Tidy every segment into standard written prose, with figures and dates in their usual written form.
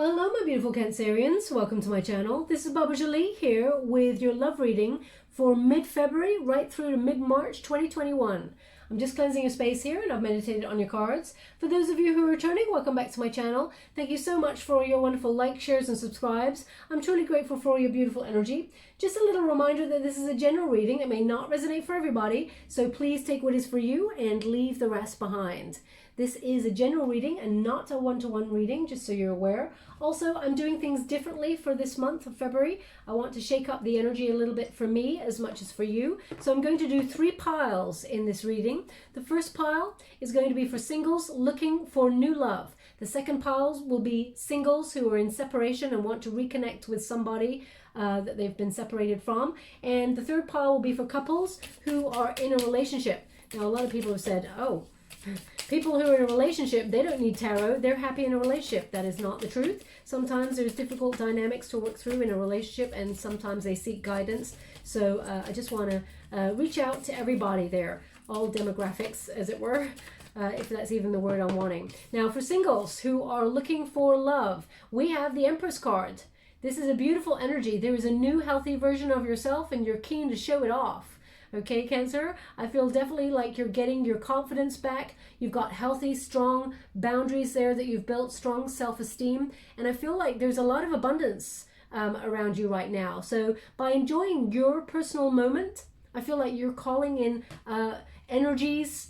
Well, hello my beautiful Cancerians, welcome to my channel. This is Baba Jolie here with your love reading for mid-February right through to mid-March 2021. I'm just cleansing your space here and I've meditated on your cards. For those of you who are returning, welcome back to my channel. Thank you so much for all your wonderful likes, shares and subscribes. I'm truly grateful for all your beautiful energy. Just a little reminder that this is a general reading. It may not resonate for everybody, so please take what is for you and leave the rest behind. This is a general reading and not a one-to-one reading, just so you're aware. Also, I'm doing things differently for this month of February. I want to shake up the energy a little bit for me as much as for you. So I'm going to do 3 piles in this reading. The first pile is going to be for singles looking for new love. The second pile will be singles who are in separation and want to reconnect with somebody that they've been separated from. And the third pile will be for couples who are in a relationship. Now, a lot of people have said, oh, people who are in a relationship, they don't need tarot. They're happy in a relationship. That is not the truth. Sometimes there's difficult dynamics to work through in a relationship, and sometimes they seek guidance. So I just want to reach out to everybody there, all demographics, as it were, if that's even the word I'm wanting. Now, for singles who are looking for love, we have the Empress card. This is a beautiful energy. There is a new healthy version of yourself, and you're keen to show it off. Okay, Cancer, I feel definitely like you're getting your confidence back. You've got healthy, strong boundaries there that you've built, strong self-esteem. And I feel like there's a lot of abundance around you right now. So by enjoying your personal moment, I feel like you're calling in energies,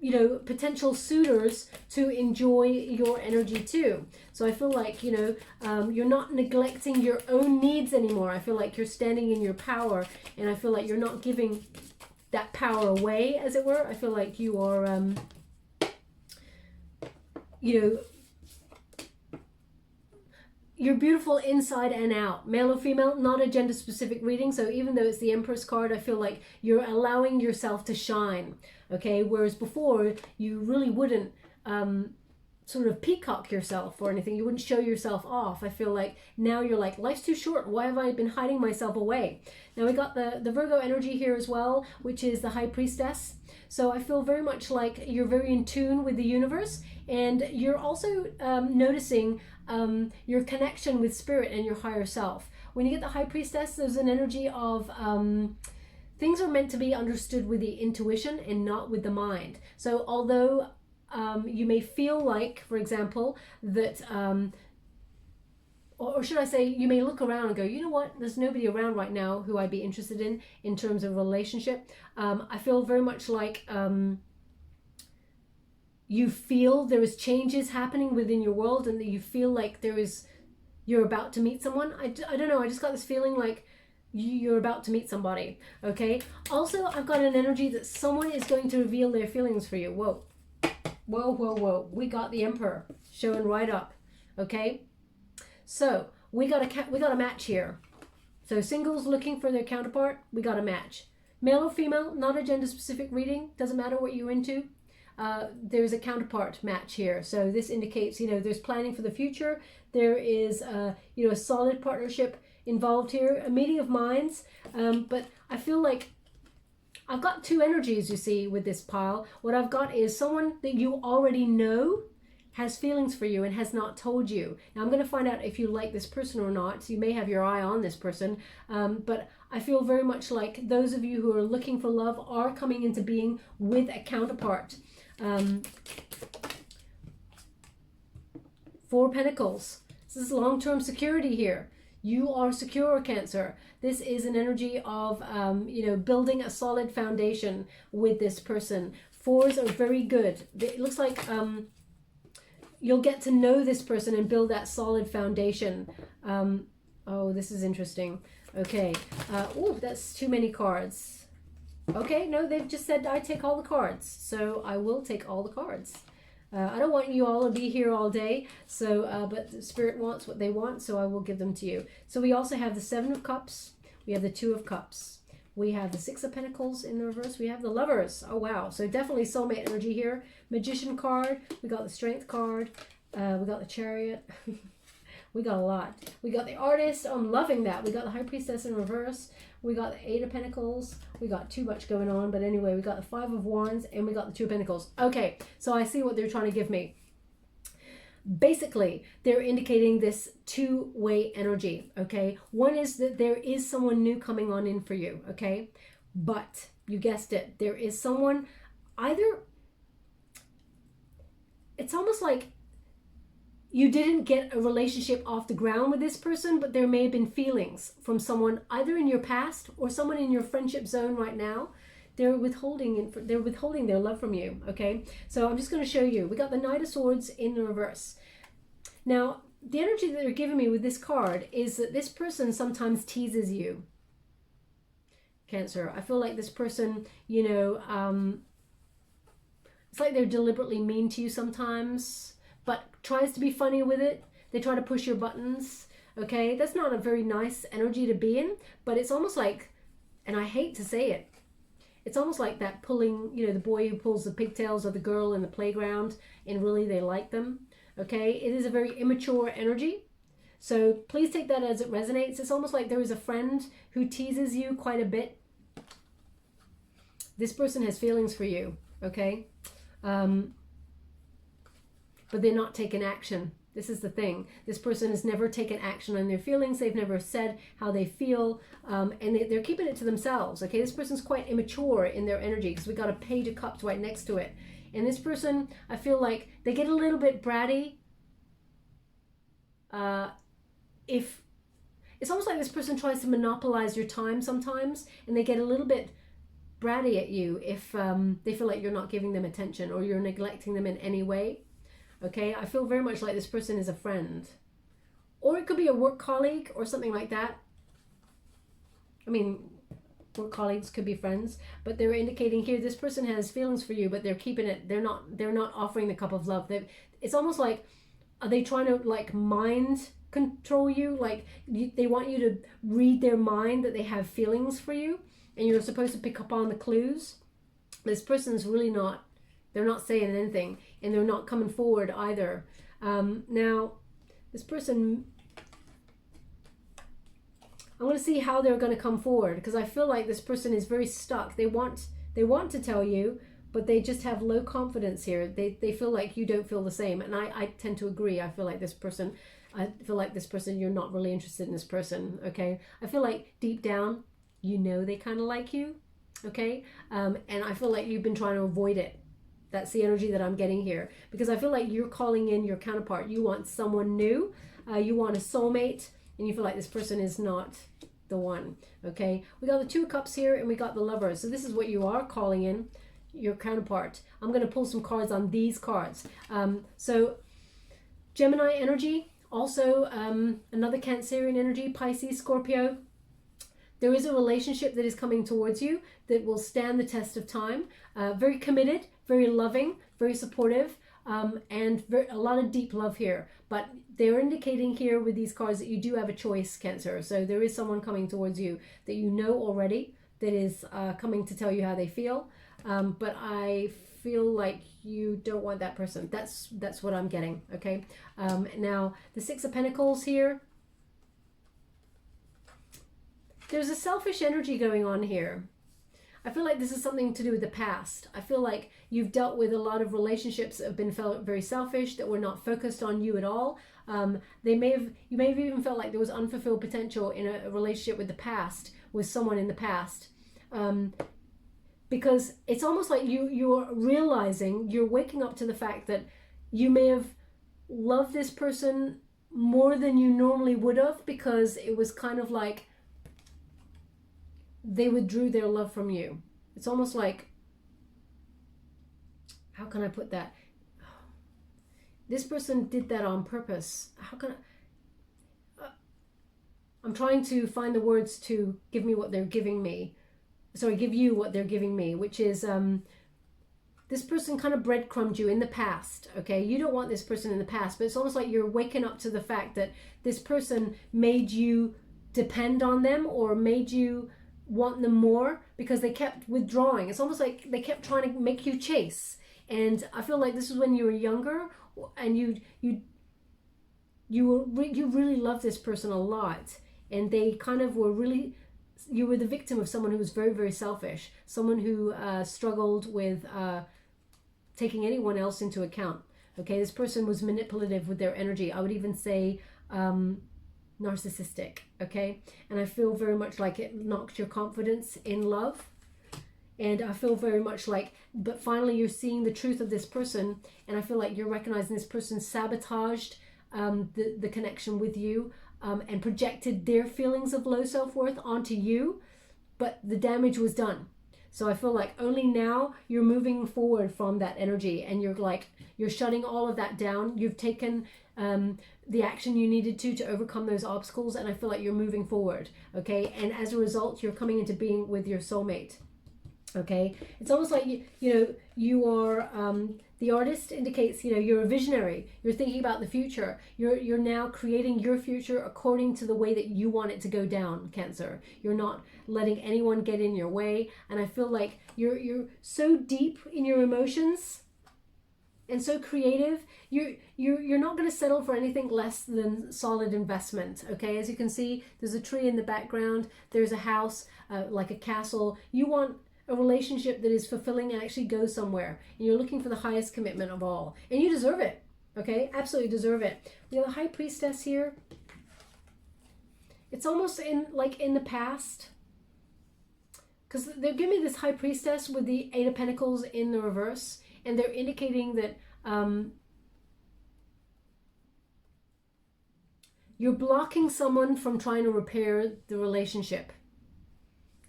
you know, potential suitors to enjoy your energy too. So I feel like, you know, you're not neglecting your own needs anymore. I feel like you're standing in your power, and I feel like you're not giving that power away, as it were. I feel like you are, you know, you're beautiful inside and out. Male or female, not a gender specific reading. So even though it's the Empress card, I feel like you're allowing yourself to shine. Okay, whereas before you really wouldn't sort of peacock yourself or anything. You wouldn't show yourself off. I feel like now you're like, life's too short. Why have I been hiding myself away? Now we got the Virgo energy here as well, which is the High Priestess. So I feel very much like you're very in tune with the universe, and you're also noticing your connection with spirit and your higher self. When you get the High Priestess, there's an energy of things are meant to be understood with the intuition and not with the mind. So although you may feel like, for example, that, or should I say, you may look around and go, you know what, there's nobody around right now who I'd be interested in terms of relationship. I feel very much like you feel there is changes happening within your world, and that you feel like you're about to meet someone. I don't know, I just got this feeling like you're about to meet somebody. Okay, also I've got an energy that someone is going to reveal their feelings for you. Whoa, whoa, whoa, whoa. We got the Emperor showing right up. Okay, so we got a match here. So singles looking for their counterpart, we got a match. Male or female, not a gender specific reading, doesn't matter what you're into. There's a counterpart match here. So this indicates, you know, there's planning for the future. There is you know, a solid partnership involved here, a meeting of minds. But I feel like I've got 2 energies, you see, with this pile. What I've got is someone that you already know has feelings for you and has not told you. Now I'm going to find out if you like this person or not. So you may have your eye on this person, but I feel very much like those of you who are looking for love are coming into being with a counterpart. 4 Pentacles. This is long-term security here. You are secure, Cancer. This is an energy of, you know, building a solid foundation with this person. 4s are very good. It looks like you'll get to know this person and build that solid foundation. Oh, this is interesting. Okay. Oh, that's too many cards. Okay, no, they've just said I take all the cards. So I will take all the cards. I don't want you all to be here all day, so but the Spirit wants what they want, so I will give them to you. So we also have the 7 of Cups. We have the 2 of Cups. We have the 6 of Pentacles in the reverse. We have the Lovers. Oh, wow. So definitely soulmate energy here. Magician card. We got the Strength card. We got the Chariot. We got a lot. We got the Artist. I'm loving that. We got the High Priestess in reverse. We got the 8 of Pentacles. We got too much going on. But anyway, we got the 5 of Wands and we got the 2 of Pentacles. Okay, so I see what they're trying to give me. Basically, they're indicating this two-way energy, okay? One is that there is someone new coming on in for you, okay? But you guessed it, there is someone, either it's almost like you didn't get a relationship off the ground with this person, but there may have been feelings from someone either in your past or someone in your friendship zone right now. They're withholding their love from you, okay? So I'm just going to show you. We got the Knight of Swords in the reverse. Now, the energy that they're giving me with this card is that this person sometimes teases you. Cancer. I feel like this person, you know, it's like they're deliberately mean to you sometimes, but tries to be funny with it. They try to push your buttons, okay? That's not a very nice energy to be in, but it's almost like, and I hate to say it, it's almost like that pulling, you know, the boy who pulls the pigtails of the girl in the playground and really they like them, okay? It is a very immature energy. So please take that as it resonates. It's almost like there is a friend who teases you quite a bit. This person has feelings for you, okay? But they're not taking action. This is the thing. This person has never taken action on their feelings. They've never said how they feel, and they're keeping it to themselves, okay? This person's quite immature in their energy because we got a Page of Cups right next to it. And this person, I feel like they get a little bit bratty. If it's almost like this person tries to monopolize your time sometimes, and they get a little bit bratty at you if they feel like you're not giving them attention or you're neglecting them in any way. Okay, I feel very much like this person is a friend. Or it could be a work colleague or something like that. I mean, work colleagues could be friends, but they're indicating here this person has feelings for you, but they're keeping it, they're not offering the cup of love. It's almost like, are they trying to like mind control you? Like they want you to read their mind that they have feelings for you, and you're supposed to pick up on the clues. This person's really not, they're not saying anything, and they're not coming forward either. Now, this person, I want to see how they're going to come forward, because I feel like this person is very stuck. They want to tell you, but they just have low confidence here. They feel like you don't feel the same, and I tend to agree. I feel like this person, you're not really interested in this person, okay? I feel like deep down, you know they kind of like you, okay? And I feel like you've been trying to avoid it. That's the energy that I'm getting here, because I feel like you're calling in your counterpart. You want someone new, you want a soulmate, and you feel like this person is not the one, okay? We got the Two of Cups here, and we got the Lovers. So this is what you are calling in, your counterpart. I'm going to pull some cards on these cards. So Gemini energy, also another Cancerian energy, Pisces, Scorpio. There is a relationship that is coming towards you that will stand the test of time. Very committed, very loving, very supportive, and a lot of deep love here. But they're indicating here with these cards that you do have a choice, Cancer. So there is someone coming towards you that you know already that is coming to tell you how they feel. But I feel like you don't want that person. That's what I'm getting, okay? Now, the Six of Pentacles here. There's a selfish energy going on here. I feel like this is something to do with the past. I feel like you've dealt with a lot of relationships that have been felt very selfish, that were not focused on you at all. You may have even felt like there was unfulfilled potential in a relationship with the past, with someone in the past. Because it's almost like you're realizing, you're waking up to the fact that you may have loved this person more than you normally would have, because it was kind of like they withdrew their love from you. It's almost like, how can I put that? This person did that on purpose. How can I? I'm trying to find the words to give me what they're giving me. Sorry, give you what they're giving me, which is this person kind of breadcrumbed you in the past, okay? You don't want this person in the past, but it's almost like you're waking up to the fact that this person made you depend on them, or made you want them more, because they kept withdrawing. It's almost like they kept trying to make you chase. And I feel like this is when you were younger, and you really loved this person a lot, and they kind of were really, you were the victim of someone who was very, very selfish, someone who struggled with taking anyone else into account, Okay, this person was manipulative with their energy. I would even say narcissistic. Okay, and I feel very much like it knocked your confidence in love. And I feel very much like, but finally you're seeing the truth of this person, and I feel like you're recognizing this person sabotaged the connection with you, and projected their feelings of low self-worth onto you, but the damage was done. So I feel like only now you're moving forward from that energy, and you're shutting all of that down. You've taken the action you needed to overcome those obstacles, and I feel like you're moving forward. Okay, and as a result, you're coming into being with your soulmate. Okay, it's almost like you are the artist indicates you're a visionary. You're thinking about the future. You're now creating your future according to the way that you want it to go down, Cancer. You're not letting anyone get in your way, and I feel like you're so deep in your emotions and so creative. You're not going to settle for anything less than solid investment. Okay, as you can see, there's a tree in the background. There's a house, like a castle. You want a relationship that is fulfilling and actually goes somewhere, and you're looking for the highest commitment of all, and you deserve it. Okay, absolutely deserve it. We have a High Priestess here. It's almost in the past, because they're giving me this High Priestess with the Eight of Pentacles in the reverse, and they're indicating that you're blocking someone from trying to repair the relationship.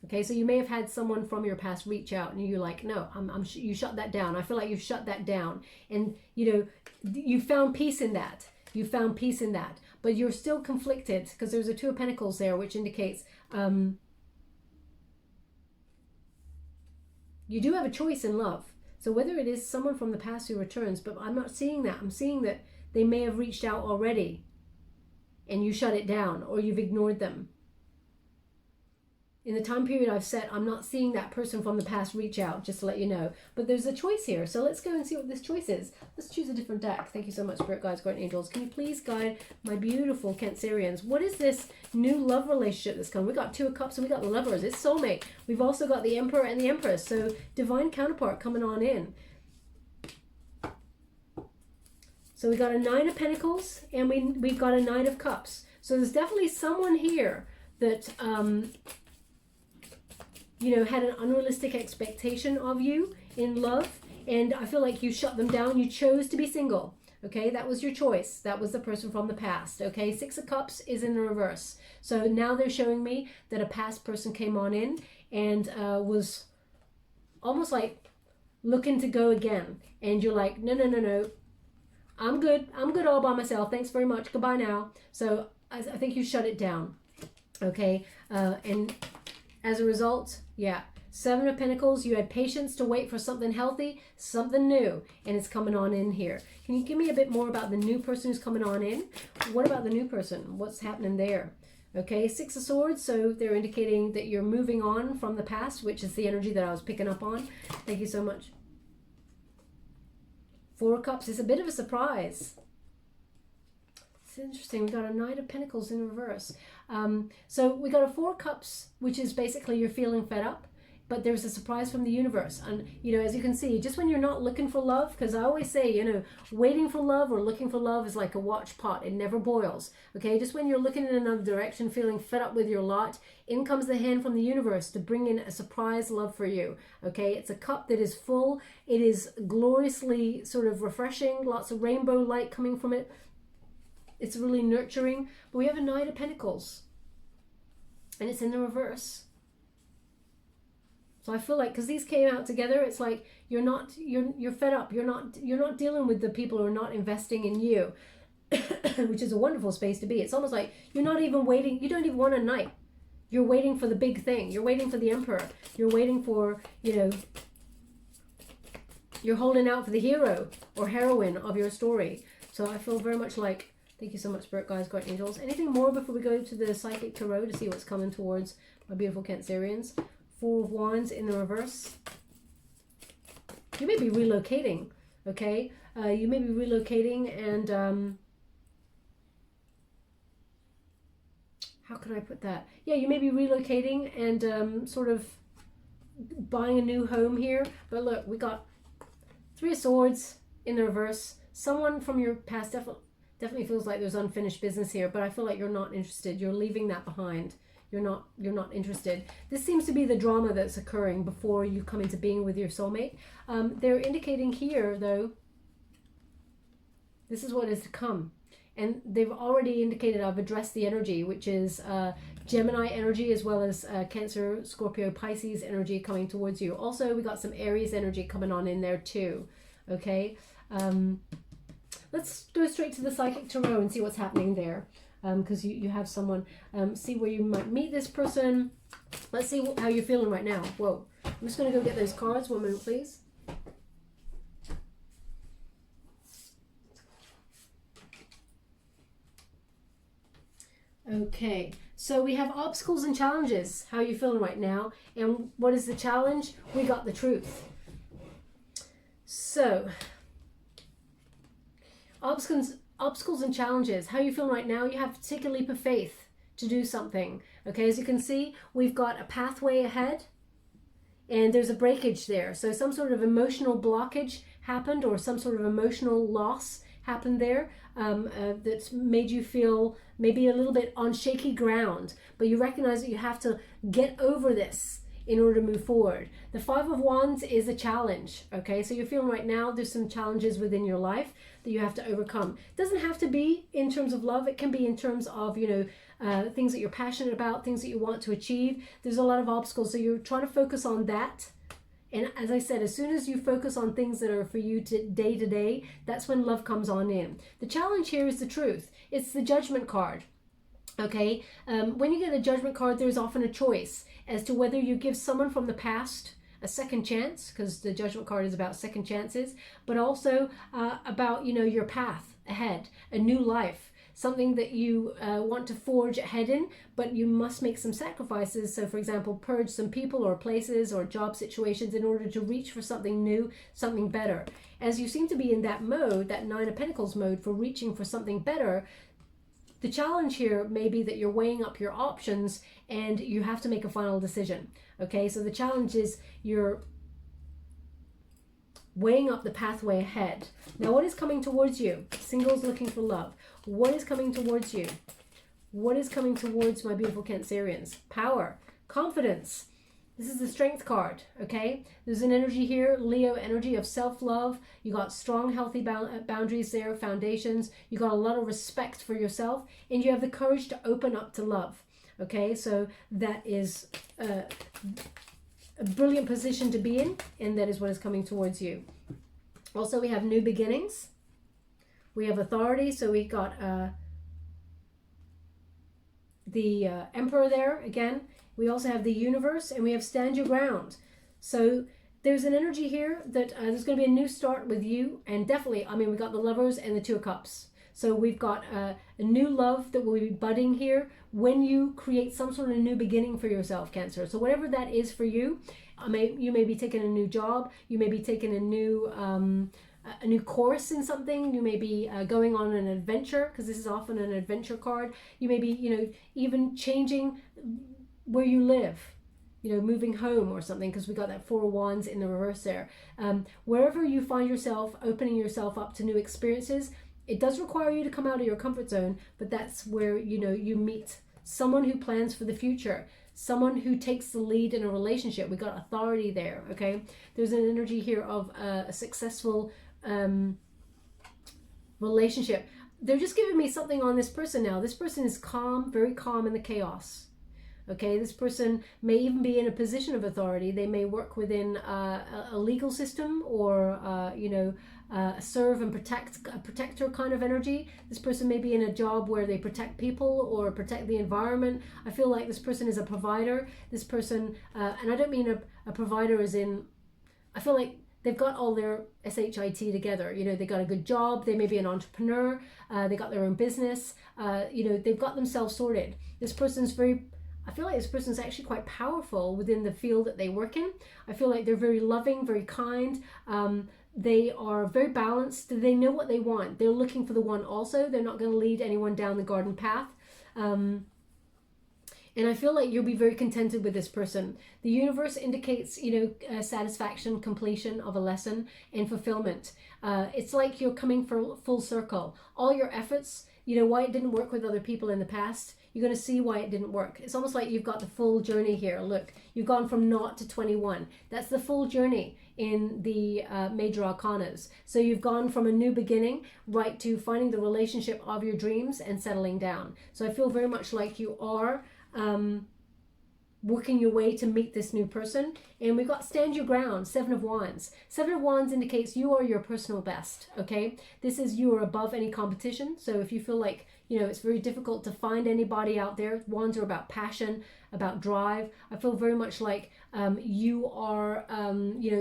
Okay, so you may have had someone from your past reach out, and you're like, no, you shut that down. I feel like you've shut that down, and you found peace in that. You found peace in that, but you're still conflicted, because there's a Two of Pentacles there, which indicates you do have a choice in love. So whether it is someone from the past who returns, but I'm not seeing that. I'm seeing that they may have reached out already, and you shut it down, or you've ignored them. In the time period I've set, I'm not seeing that person from the past reach out, just to let you know. But there's a choice here. So let's go and see what this choice is. Let's choose a different deck. Thank you so much, Spirit Guides, Guardian Angels. Can you please guide my beautiful Cancerians? What is this new love relationship that's come? We got Two of Cups and we got the Lovers. It's soulmate. We've also got the Emperor and the Empress. So divine counterpart coming on in. So we got a Nine of Pentacles, and we've got a Nine of Cups. So there's definitely someone here that had an unrealistic expectation of you in love, and I feel like you shut them down. You chose to be single. Okay, that was your choice. That was the person from the past. Okay, Six of Cups is in the reverse. So now they're showing me that a past person came on in and was almost like looking to go again, and you're like, no, I'm good all by myself, thanks very much, goodbye now. So I think you shut it down. Okay, and as a result, yeah, Seven of Pentacles, you had patience to wait for something healthy, something new, and it's coming on in here. Can you give me a bit more about the new person who's coming on in? What about the new person? What's happening there? Okay, Six of Swords, so they're indicating that you're moving on from the past, which is the energy that I was picking up on. Thank you so much. Four of Cups is a bit of a surprise. It's interesting. We got a Knight of Pentacles in reverse. So we got a Four of Cups, which is basically you're feeling fed up, but there's a surprise from the universe. And, as you can see, just when you're not looking for love, because I always say, waiting for love or looking for love is like a watch pot. It never boils. Okay, just when you're looking in another direction, feeling fed up with your lot, in comes the hand from the universe to bring in a surprise love for you. Okay, it's a cup that is full. It is gloriously sort of refreshing, lots of rainbow light coming from it. It's really nurturing. But we have a Knight of Pentacles, and it's in the reverse. So I feel like, because these came out together, it's like you're fed up. You're not dealing with the people who are not investing in you, which is a wonderful space to be. It's almost like you're not even waiting. You don't even want a knight. You're waiting for the big thing. You're waiting for the Emperor. You're waiting for, you're holding out for the hero or heroine of your story. So I feel very much like, thank you so much, Spirit Guides, Guardian Angels. Anything more before we go to the Psychic Tarot to see what's coming towards my beautiful Cancerians? Four of Wands in the reverse. You may be relocating, okay? You may be relocating, and how can I put that? Yeah, you may be relocating and sort of buying a new home here. But look, we got Three of Swords in the reverse. someone from your past definitely feels like there's unfinished business here, but I feel like you're not interested. You're leaving that behind. You're not interested. This seems to be the drama that's occurring before you come into being with your soulmate. They're indicating here, though, this is what is to come. And they've already indicated, I've addressed the energy, which is Gemini energy, as well as Cancer, Scorpio, Pisces energy coming towards you. Also, we got some Aries energy coming on in there too. Okay. Let's go straight to the Psychic Tarot and see what's happening there. Because you have someone, see where you might meet this person. Let's see how you're feeling right now. Whoa. I'm just going to go get those cards. 1 minute, please. Okay, so we have obstacles and challenges. How are you feeling right now? And what is the challenge? We got the truth. So, obstacles and challenges. How are you feeling right now? You have to take a leap of faith to do something. Okay, as you can see, we've got a pathway ahead and there's a breakage there. So some sort of emotional blockage happened, or some sort of emotional loss happened there that's made you feel maybe a little bit on shaky ground, but you recognize that you have to get over this in order to move forward. The Five of Wands is a challenge. Okay, so you're feeling right now there's some challenges within your life that you have to overcome. It doesn't have to be in terms of love. It can be in terms of, things that you're passionate about, things that you want to achieve. There's a lot of obstacles, so you're trying to focus on that. And as I said, as soon as you focus on things that are for you day to day, that's when love comes on in. The challenge here is the truth. It's the Judgment card. Okay, when you get a Judgment card, there's often a choice as to whether you give someone from the past a second chance, because the Judgment card is about second chances, but also about, your path ahead, a new life, something that you want to forge ahead in, but you must make some sacrifices. So for example, purge some people or places or job situations in order to reach for something new, something better. As you seem to be in that mode, that Nine of Pentacles mode for reaching for something better, the challenge here may be that you're weighing up your options and you have to make a final decision. Okay, so the challenge is you're weighing up the pathway ahead. Now, what is coming towards you? Singles looking for love. What is coming towards you? What is coming towards my beautiful Cancerians? Power, confidence. This is the Strength card, okay? There's an energy here, Leo energy of self-love. You got strong, healthy boundaries there, foundations. You got a lot of respect for yourself, and you have the courage to open up to love, okay? So that is a brilliant position to be in, and that is what is coming towards you. Also, we have new beginnings. We have authority, so we got the Emperor there again. We also have the Universe, and we have Stand Your Ground. So there's an energy here that there's going to be a new start with you, and definitely, we got the Lovers and the Two of Cups. So we've got a new love that will be budding here when you create some sort of new beginning for yourself, Cancer. So whatever that is for you, you may be taking a new job, you may be taking a new course in something, you may be going on an adventure, because this is often an adventure card. You may be, even changing where you live, moving home or something, because we got that Four of Wands in the reverse there. Wherever you find yourself opening yourself up to new experiences, it does require you to come out of your comfort zone, but that's where, you meet someone who plans for the future, someone who takes the lead in a relationship. We got authority there, okay? There's an energy here of a successful relationship. They're just giving me something on this person now. This person is calm, very calm in the chaos. Okay, this person may even be in a position of authority. They may work within a legal system, or serve and protect, a protector kind of energy. This person may be in a job where they protect people or protect the environment. I feel like this person is a provider. This person, and I don't mean a provider as in, I feel like they've got all their SHIT together. They got a good job. They may be an entrepreneur. They got their own business. They've got themselves sorted. This person's I feel like this person's actually quite powerful within the field that they work in. I feel like they're very loving, very kind. They are very balanced. They know what they want. They're looking for the one also. They're not going to lead anyone down the garden path. And I feel like you'll be very contented with this person. The universe indicates, satisfaction, completion of a lesson, and fulfillment. It's like you're coming for full circle. All your efforts, why it didn't work with other people in the past, you're going to see why it didn't work. It's almost like you've got the full journey here. Look, you've gone from 0 to 21. That's the full journey in the major arcanas. So you've gone from a new beginning right to finding the relationship of your dreams and settling down. So I feel very much like you are working your way to meet this new person. And we've got stand your ground, 7 of Wands. 7 of Wands indicates you are your personal best, okay? This is you are above any competition. So if you feel like, it's very difficult to find anybody out there, Wands are about passion, about drive. I feel very much like you are,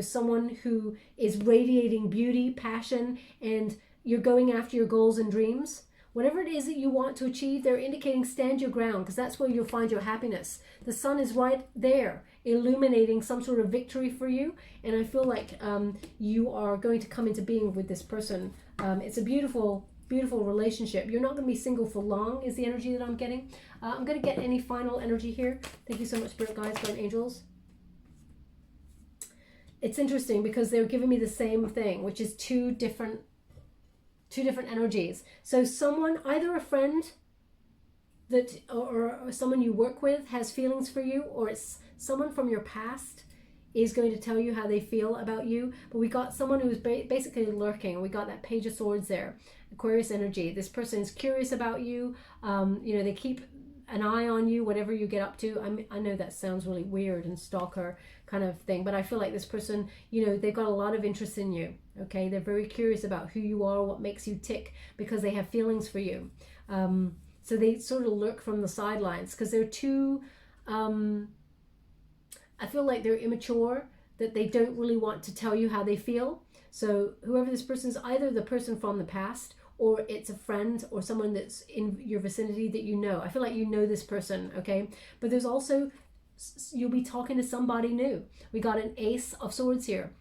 someone who is radiating beauty, passion, and you're going after your goals and dreams. Whatever it is that you want to achieve, they're indicating stand your ground, because that's where you'll find your happiness. The sun is right there, illuminating some sort of victory for you. And I feel like you are going to come into being with this person. It's a beautiful, beautiful relationship. You're not going to be single for long is the energy that I'm getting. I'm going to get any final energy here. Thank you so much, Spirit Guides, Guardian Angels. It's interesting because they're giving me the same thing, which is two different energies. So someone, either a friend that or someone you work with has feelings for you, or it's someone from your past is going to tell you how they feel about you. But we got someone who's basically lurking. We got that Page of Swords there, Aquarius energy. This person is curious about you. They keep an eye on you, whatever you get up to. I know that sounds really weird and stalker kind of thing, but I feel like this person, they've got a lot of interest in you. Okay, they're very curious about who you are, what makes you tick, because they have feelings for you. So they sort of lurk from the sidelines because they're too, I feel like they're immature, that they don't really want to tell you how they feel. So whoever this person is, either the person from the past, or it's a friend or someone that's in your vicinity that you know. I feel like you know this person, okay? But there's also, you'll be talking to somebody new. We got an Ace of Swords here.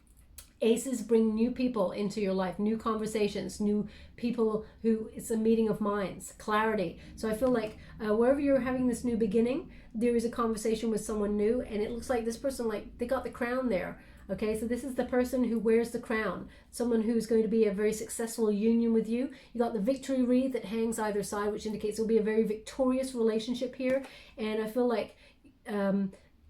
Aces bring new people into your life, new conversations, new people who, it's a meeting of minds, clarity. So I feel like wherever you're having this new beginning, there is a conversation with someone new, and it looks like this person, like they got the crown there. Okay, so this is the person who wears the crown, someone who's going to be a very successful union with you. You got the victory wreath that hangs either side, which indicates it'll be a very victorious relationship here. And I feel like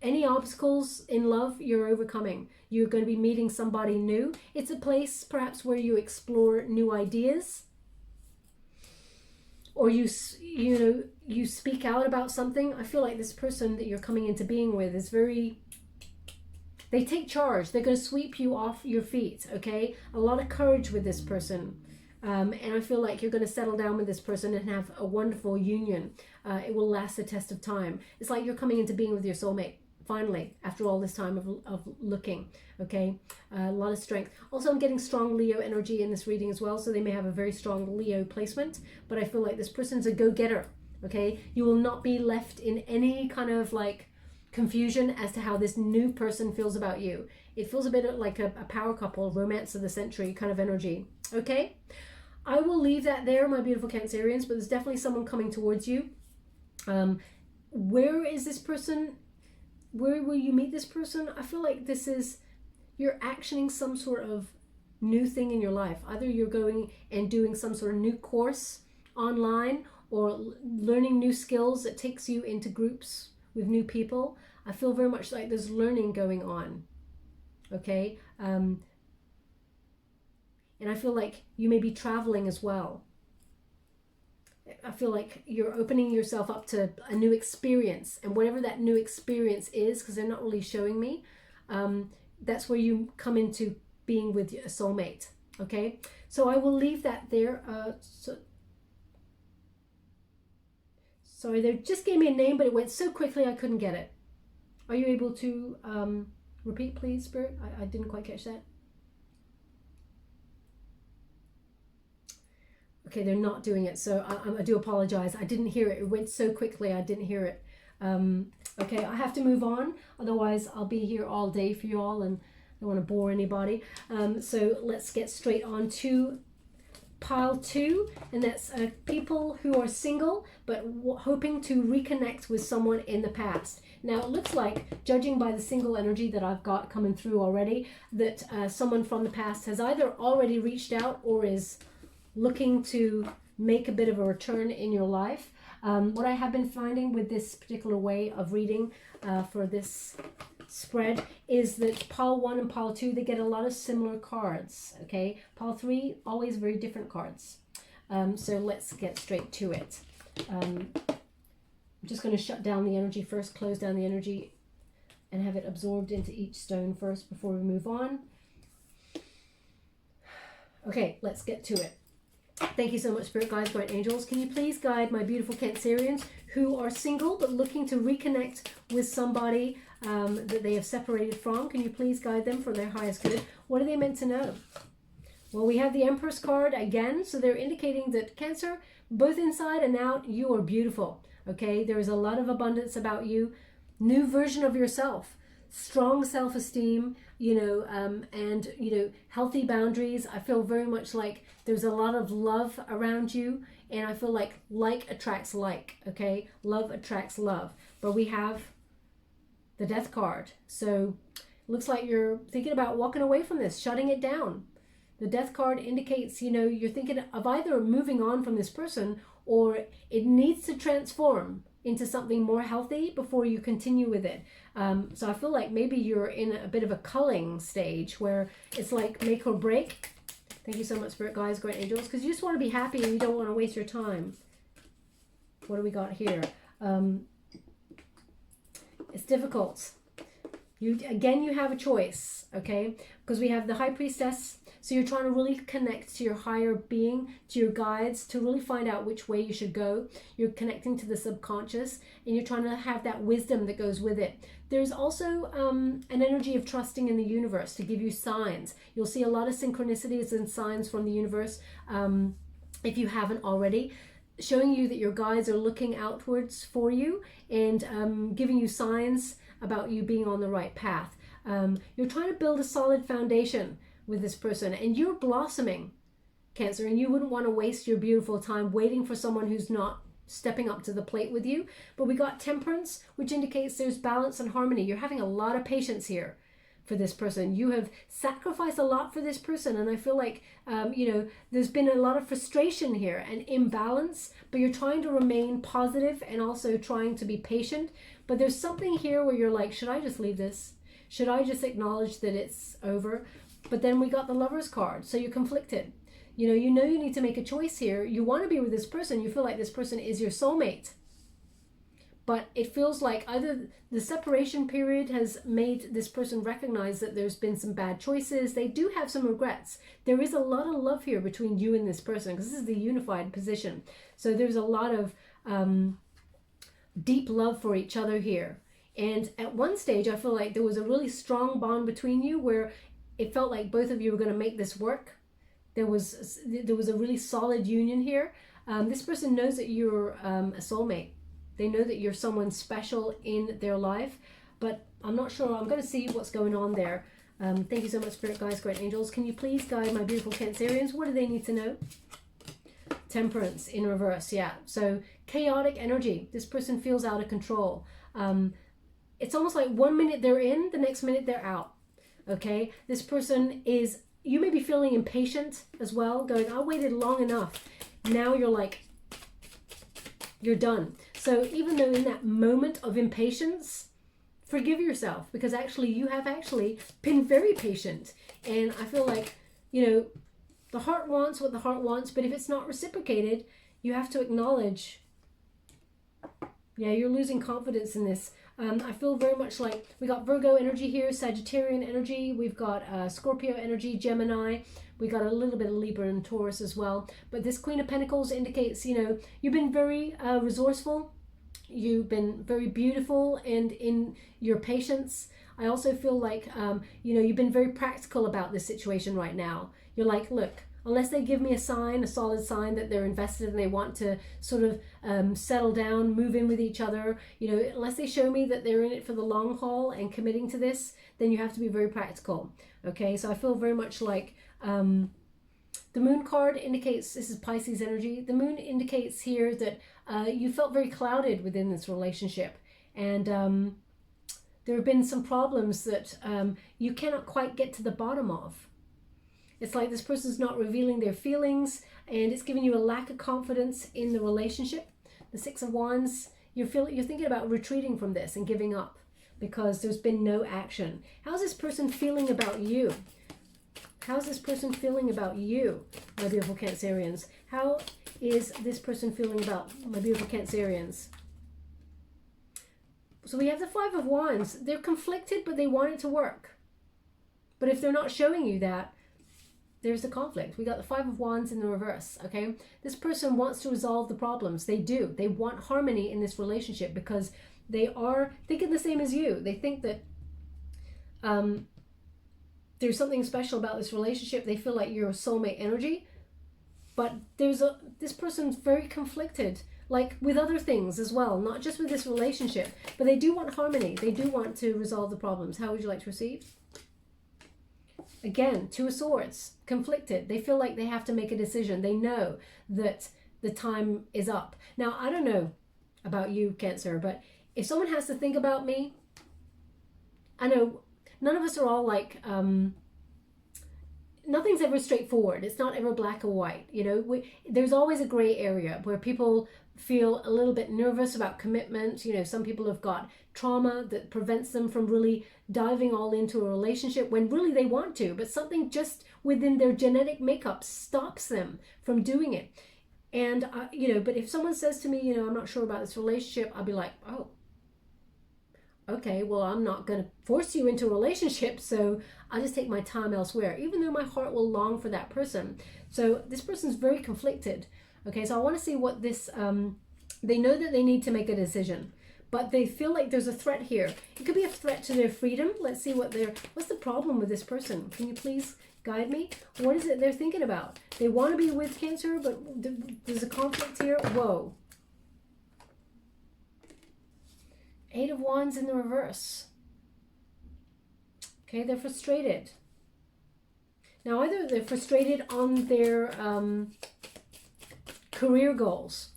any obstacles in love, you're overcoming. You're going to be meeting somebody new. It's a place perhaps where you explore new ideas, or you speak out about something. I feel like this person that you're coming into being with is very, they take charge. They're going to sweep you off your feet, okay? A lot of courage with this person. And I feel like you're going to settle down with this person and have a wonderful union. It will last the test of time. It's like you're coming into being with your soulmate, finally, after all this time of looking, okay? A lot of strength. Also, I'm getting strong Leo energy in this reading as well, so they may have a very strong Leo placement, but I feel like this person's a go-getter, okay? You will not be left in any kind of like confusion as to how this new person feels about you. It feels a bit like a power couple, romance of the century kind of energy, okay? I will leave that there, my beautiful Cancerians, but there's definitely someone coming towards you. Where is this person? Where will you meet this person? I feel like this is, you're actioning some sort of new thing in your life. Either you're going and doing some sort of new course online, or learning new skills that takes you into groups with new people. I feel very much like there's learning going on, okay? And I feel like you may be traveling as well. I feel like you're opening yourself up to a new experience, and whatever that new experience is, because they're not really showing me, that's where you come into being with a soulmate, okay? So I will leave that there. Sorry, they just gave me a name, but it went so quickly I couldn't get it. Are you able to repeat, please, Spirit? I didn't quite catch that. Okay, they're not doing it, so I do apologize. I didn't hear it. It went so quickly, I didn't hear it. Okay, I have to move on. Otherwise, I'll be here all day for you all, and I don't want to bore anybody. So let's get straight on to pile 2, and that's people who are single but hoping to reconnect with someone in the past. Now it looks like, judging by the single energy that I've got coming through already, that someone from the past has either already reached out or is looking to make a bit of a return in your life. What I have been finding with this particular way of reading for this spread is that pile 1 and pile 2, they get a lot of similar cards. Okay, pile 3, always very different cards. So let's get straight to it. I'm just going to shut down the energy first, close down the energy, and have it absorbed into each stone first before we move on. Okay, let's get to it. Thank you so much, Spirit Guides, Guardian Angels. Can you please guide my beautiful Cancerians who are single but looking to reconnect with somebody that they have separated from? Can you please guide them for their highest good? What are they meant to know? Well, we have the Empress card again, so they're indicating that Cancer, both inside and out, you are beautiful. Okay, there is a lot of abundance about you, new version of yourself, strong self-esteem, and healthy boundaries. I feel very much like there's a lot of love around you, and I feel like attracts like. Okay, love attracts love. But we have the Death card, so it looks like you're thinking about walking away from this, shutting it down. The Death card indicates, you're thinking of either moving on from this person, or it needs to transform into something more healthy before you continue with it. So I feel like maybe you're in a bit of a culling stage where it's like make or break. Thank you so much, Spirit Guides, Great Angels, because you just want to be happy and you don't want to waste your time. What do we got here? It's difficult. You have a choice, okay? Because we have the High Priestess. So you're trying to really connect to your higher being, to your guides, to really find out which way you should go. You're connecting to the subconscious, and you're trying to have that wisdom that goes with it. There's also an energy of trusting in the universe to give you signs. You'll see a lot of synchronicities and signs from the universe, if you haven't already, showing you that your guides are looking outwards for you and giving you signs about you being on the right path. You're trying to build a solid foundation with this person, and you're blossoming, Cancer, and you wouldn't want to waste your beautiful time waiting for someone who's not stepping up to the plate with you. But we got Temperance, which indicates there's balance and harmony. You're having a lot of patience here for this person. You have sacrificed a lot for this person, and I feel like there's been a lot of frustration here and imbalance, but you're trying to remain positive and also trying to be patient. But there's something here where you're like, should I just leave this? Should I just acknowledge that it's over? But then we got the Lover's card, so you're conflicted. You need to make a choice here. You want to be with this person. You feel like this person is your soulmate. But it feels like either the separation period has made this person recognize that there's been some bad choices. They do have some regrets. There is a lot of love here between you and this person, because this is the unified position. So there's a lot of deep love for each other here. And at one stage, I feel like there was a really strong bond between you where it felt like both of you were going to make this work. There was a really solid union here. This person knows that you're a soulmate. They know that you're someone special in their life, but I'm not sure. I'm going to see what's going on there. Thank you so much, Spirit Guides, Great Angels. Can you please guide my beautiful Cancerians? What do they need to know? Temperance in reverse, yeah. So chaotic energy. This person feels out of control. It's almost like 1 minute they're in, the next minute they're out. Okay, this person is, you may be feeling impatient as well, going, I waited long enough. Now you're like, you're done. So even though in that moment of impatience, forgive yourself, because actually you have actually been very patient. And I feel like, the heart wants what the heart wants, but if it's not reciprocated, you have to acknowledge, yeah, you're losing confidence in this. I feel very much like we got Virgo energy here, Sagittarian energy, we've got Scorpio energy, Gemini, we got a little bit of Libra and Taurus as well. But this Queen of Pentacles indicates, you've been very resourceful, you've been very beautiful, and in your patience. I also feel like, you've been very practical about this situation right now. You're like, look, unless they give me a sign, a solid sign that they're invested and they want to sort of settle down, move in with each other, unless they show me that they're in it for the long haul and committing to this, then you have to be very practical. Okay, so I feel very much like The Moon card indicates, this is Pisces energy, the Moon indicates here that you felt very clouded within this relationship. And there have been some problems that you cannot quite get to the bottom of. It's like this person's not revealing their feelings, and it's giving you a lack of confidence in the relationship. The Six of Wands, you're thinking about retreating from this and giving up because there's been no action. How's this person feeling about you? How's this person feeling about you, my beautiful Cancerians? How is this person feeling about my beautiful Cancerians? So we have the Five of Wands. They're conflicted, but they want it to work. But if they're not showing you that, there's the conflict. We got the Five of Wands in the reverse, okay? This person wants to resolve the problems. They do. They want harmony in this relationship because they are thinking the same as you. They think that there's something special about this relationship. They feel like you're a soulmate energy. But this person's very conflicted, like with other things as well, not just with this relationship. But they do want harmony. They do want to resolve the problems. How would you like to receive? Again, Two of Swords, conflicted. They feel like they have to make a decision. They know that the time is up. Now, I don't know about you, Cancer, but if someone has to think about me, I know none of us are all like, nothing's ever straightforward. It's not ever black or white. You know, there's always a gray area where people feel a little bit nervous about commitment. You know, some people have got trauma that prevents them from really diving all into a relationship when really they want to, but something just within their genetic makeup stops them from doing it. And, you know, but if someone says to me, you know, I'm not sure about this relationship, I'll be like, oh, okay, well, I'm not going to force you into a relationship, so I'll just take my time elsewhere, even though my heart will long for that person. So this person's very conflicted. Okay, so I want to see what this, they know that they need to make a decision, but they feel like there's a threat here. It could be a threat to their freedom. Let's see what's the problem with this person? Can you please guide me? What is it they're thinking about? They want to be with Cancer, but there's a conflict here. Whoa. Eight of Wands in the reverse. Okay, they're frustrated. Now, either they're frustrated on their career goals.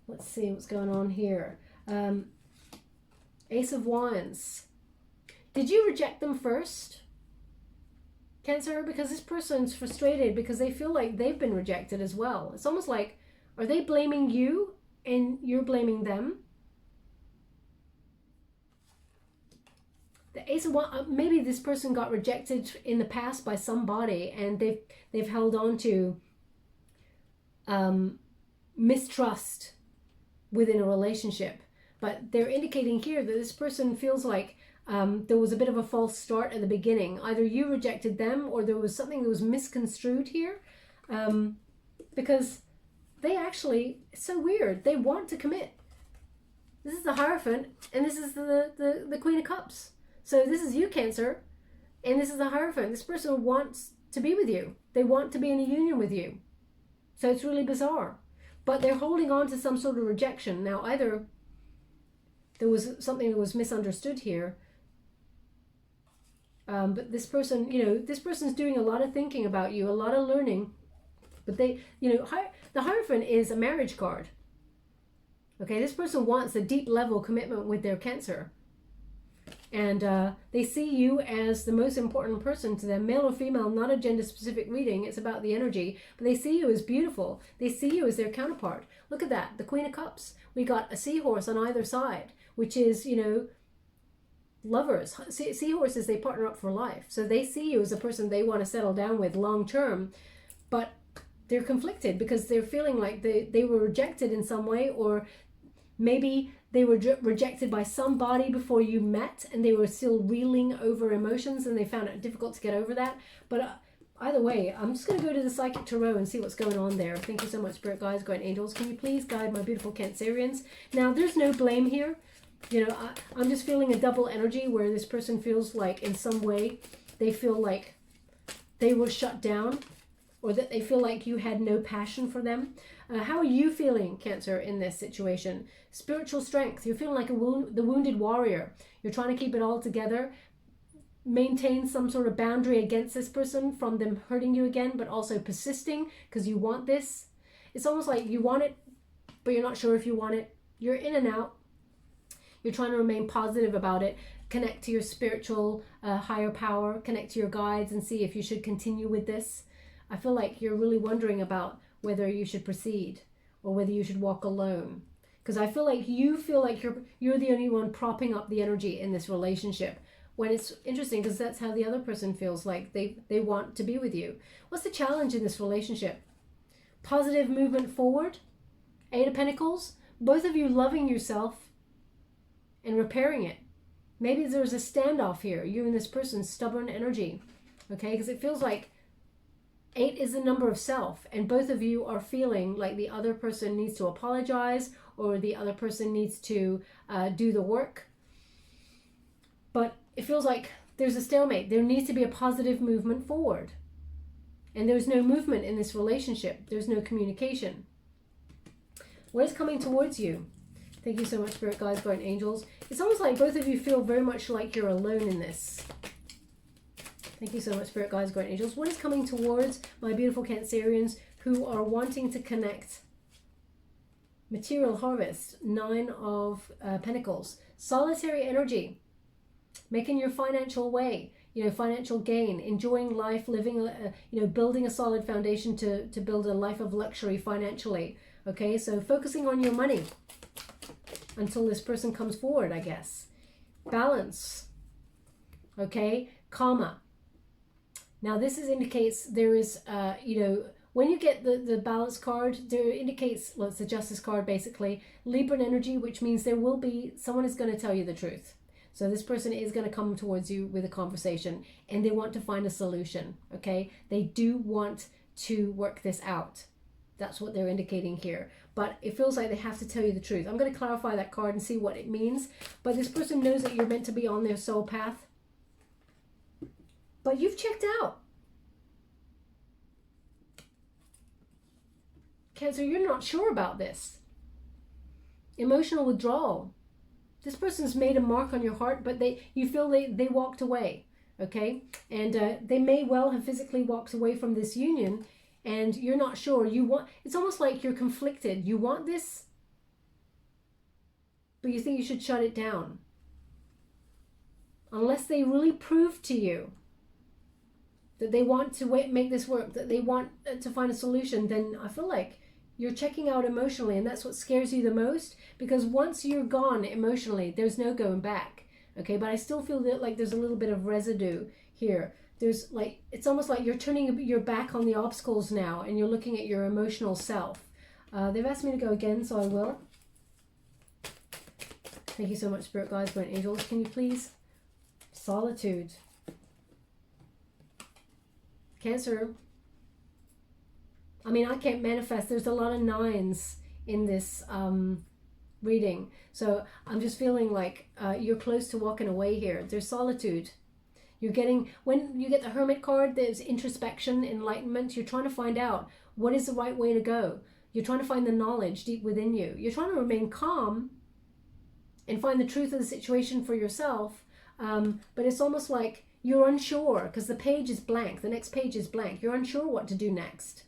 Let's see what's going on here. Ace of Wands. Did you reject them first, Cancer? Because this person's frustrated because they feel like they've been rejected as well. It's almost like, are they blaming you and you're blaming them? The Ace of Wands, maybe this person got rejected in the past by somebody and they've held on to mistrust within a relationship. But they're indicating here that this person feels like there was a bit of a false start at the beginning. Either you rejected them or there was something that was misconstrued here. Because they actually, it's so weird, they want to commit. This is the Hierophant and this is the Queen of Cups. So this is you, Cancer, and this is the Hierophant. This person wants to be with you. They want to be in a union with you. So it's really bizarre. But they're holding on to some sort of rejection. Now, either there was something that was misunderstood here, but this person, you know, this person's doing a lot of thinking about you, a lot of learning. But they, you know, the Hierophant is a marriage card. Okay, this person wants a deep level commitment with their Cancer. And they see you as the most important person to them, male or female, not a gender specific reading. It's about the energy, but they see you as beautiful. They see you as their counterpart. Look at that, the Queen of Cups. We got a seahorse on either side, which is, you know, lovers. Seahorses, they partner up for life. So they see you as a person they want to settle down with long term, but they're conflicted because they're feeling like they were rejected in some way, or maybe they were rejected by somebody before you met and they were still reeling over emotions and they found it difficult to get over that. But either way, I'm just going to go to the Psychic Tarot and see what's going on there. Thank you so much, Spirit Guides, Guardian Angels. Can you please guide my beautiful Cancerians? Now, there's no blame here. You know, I'm just feeling a double energy where this person feels like in some way they feel like they were shut down, or that they feel like you had no passion for them. How are you feeling, Cancer, in this situation? Spiritual strength. You're feeling like the wounded warrior. You're trying to keep it all together, maintain some sort of boundary against this person from them hurting you again, but also persisting because you want this. It's almost like you want it, but you're not sure if you want it. You're in and out. You're trying to remain positive about it. Connect to your spiritual higher power. Connect to your guides and see if you should continue with this. I feel like you're really wondering about whether you should proceed or whether you should walk alone. Because I feel like you feel like you're the only one propping up the energy in this relationship. When it's interesting because that's how the other person feels, like they want to be with you. What's the challenge in this relationship? Positive movement forward. 8 of Pentacles. Both of you loving yourself and repairing it. Maybe there's a standoff here. You and this person's stubborn energy. Okay, because it feels like 8 is the number of self, and both of you are feeling like the other person needs to apologize or the other person needs to do the work. But it feels like there's a stalemate. There needs to be a positive movement forward. And there's no movement in this relationship. There's no communication. What is coming towards you? Thank you so much, Spirit Guides, Guardian Angels. It's almost like both of you feel very much like you're alone in this. Thank you so much, Spirit Guides, Guardian Angels. What is coming towards my beautiful Cancerians who are wanting to connect? Material harvest, 9 of Pentacles. Solitary energy. Making your financial way, financial gain, enjoying life, living, building a solid foundation to build a life of luxury financially. Okay, so focusing on your money until this person comes forward, I guess. Balance. Okay, karma. Now this indicates there is, when you get the balance card, there indicates, well, it's the Justice card basically, Libran energy, which means there will be, someone is going to tell you the truth. So this person is going to come towards you with a conversation and they want to find a solution, okay? They do want to work this out. That's what they're indicating here. But it feels like they have to tell you the truth. I'm going to clarify that card and see what it means. But this person knows that you're meant to be on their soul path. But you've checked out. Cancer, you're not sure about this. Emotional withdrawal. This person's made a mark on your heart, but you feel they walked away, okay? And they may well have physically walked away from this union, and you're not sure. It's almost like you're conflicted. You want this, but you think you should shut it down. Unless they really prove to you that they want to make this work, that they want to find a solution, then I feel like you're checking out emotionally, and that's what scares you the most, because once you're gone emotionally, there's no going back. Okay, but I still feel that like there's a little bit of residue here. There's like, it's almost like you're turning your back on the obstacles now, and you're looking at your emotional self. They've asked me to go again, so I will. Thank you so much, Spirit Guides, Guardian Angels. Can you please? Solitude. Cancer. I mean, I can't manifest. There's a lot of 9s in this reading. So I'm just feeling like you're close to walking away here. There's solitude. When you get the Hermit card, there's introspection, enlightenment. You're trying to find out what is the right way to go. You're trying to find the knowledge deep within you. You're trying to remain calm and find the truth of the situation for yourself. But it's almost like you're unsure because the page is blank. The next page is blank. You're unsure what to do next.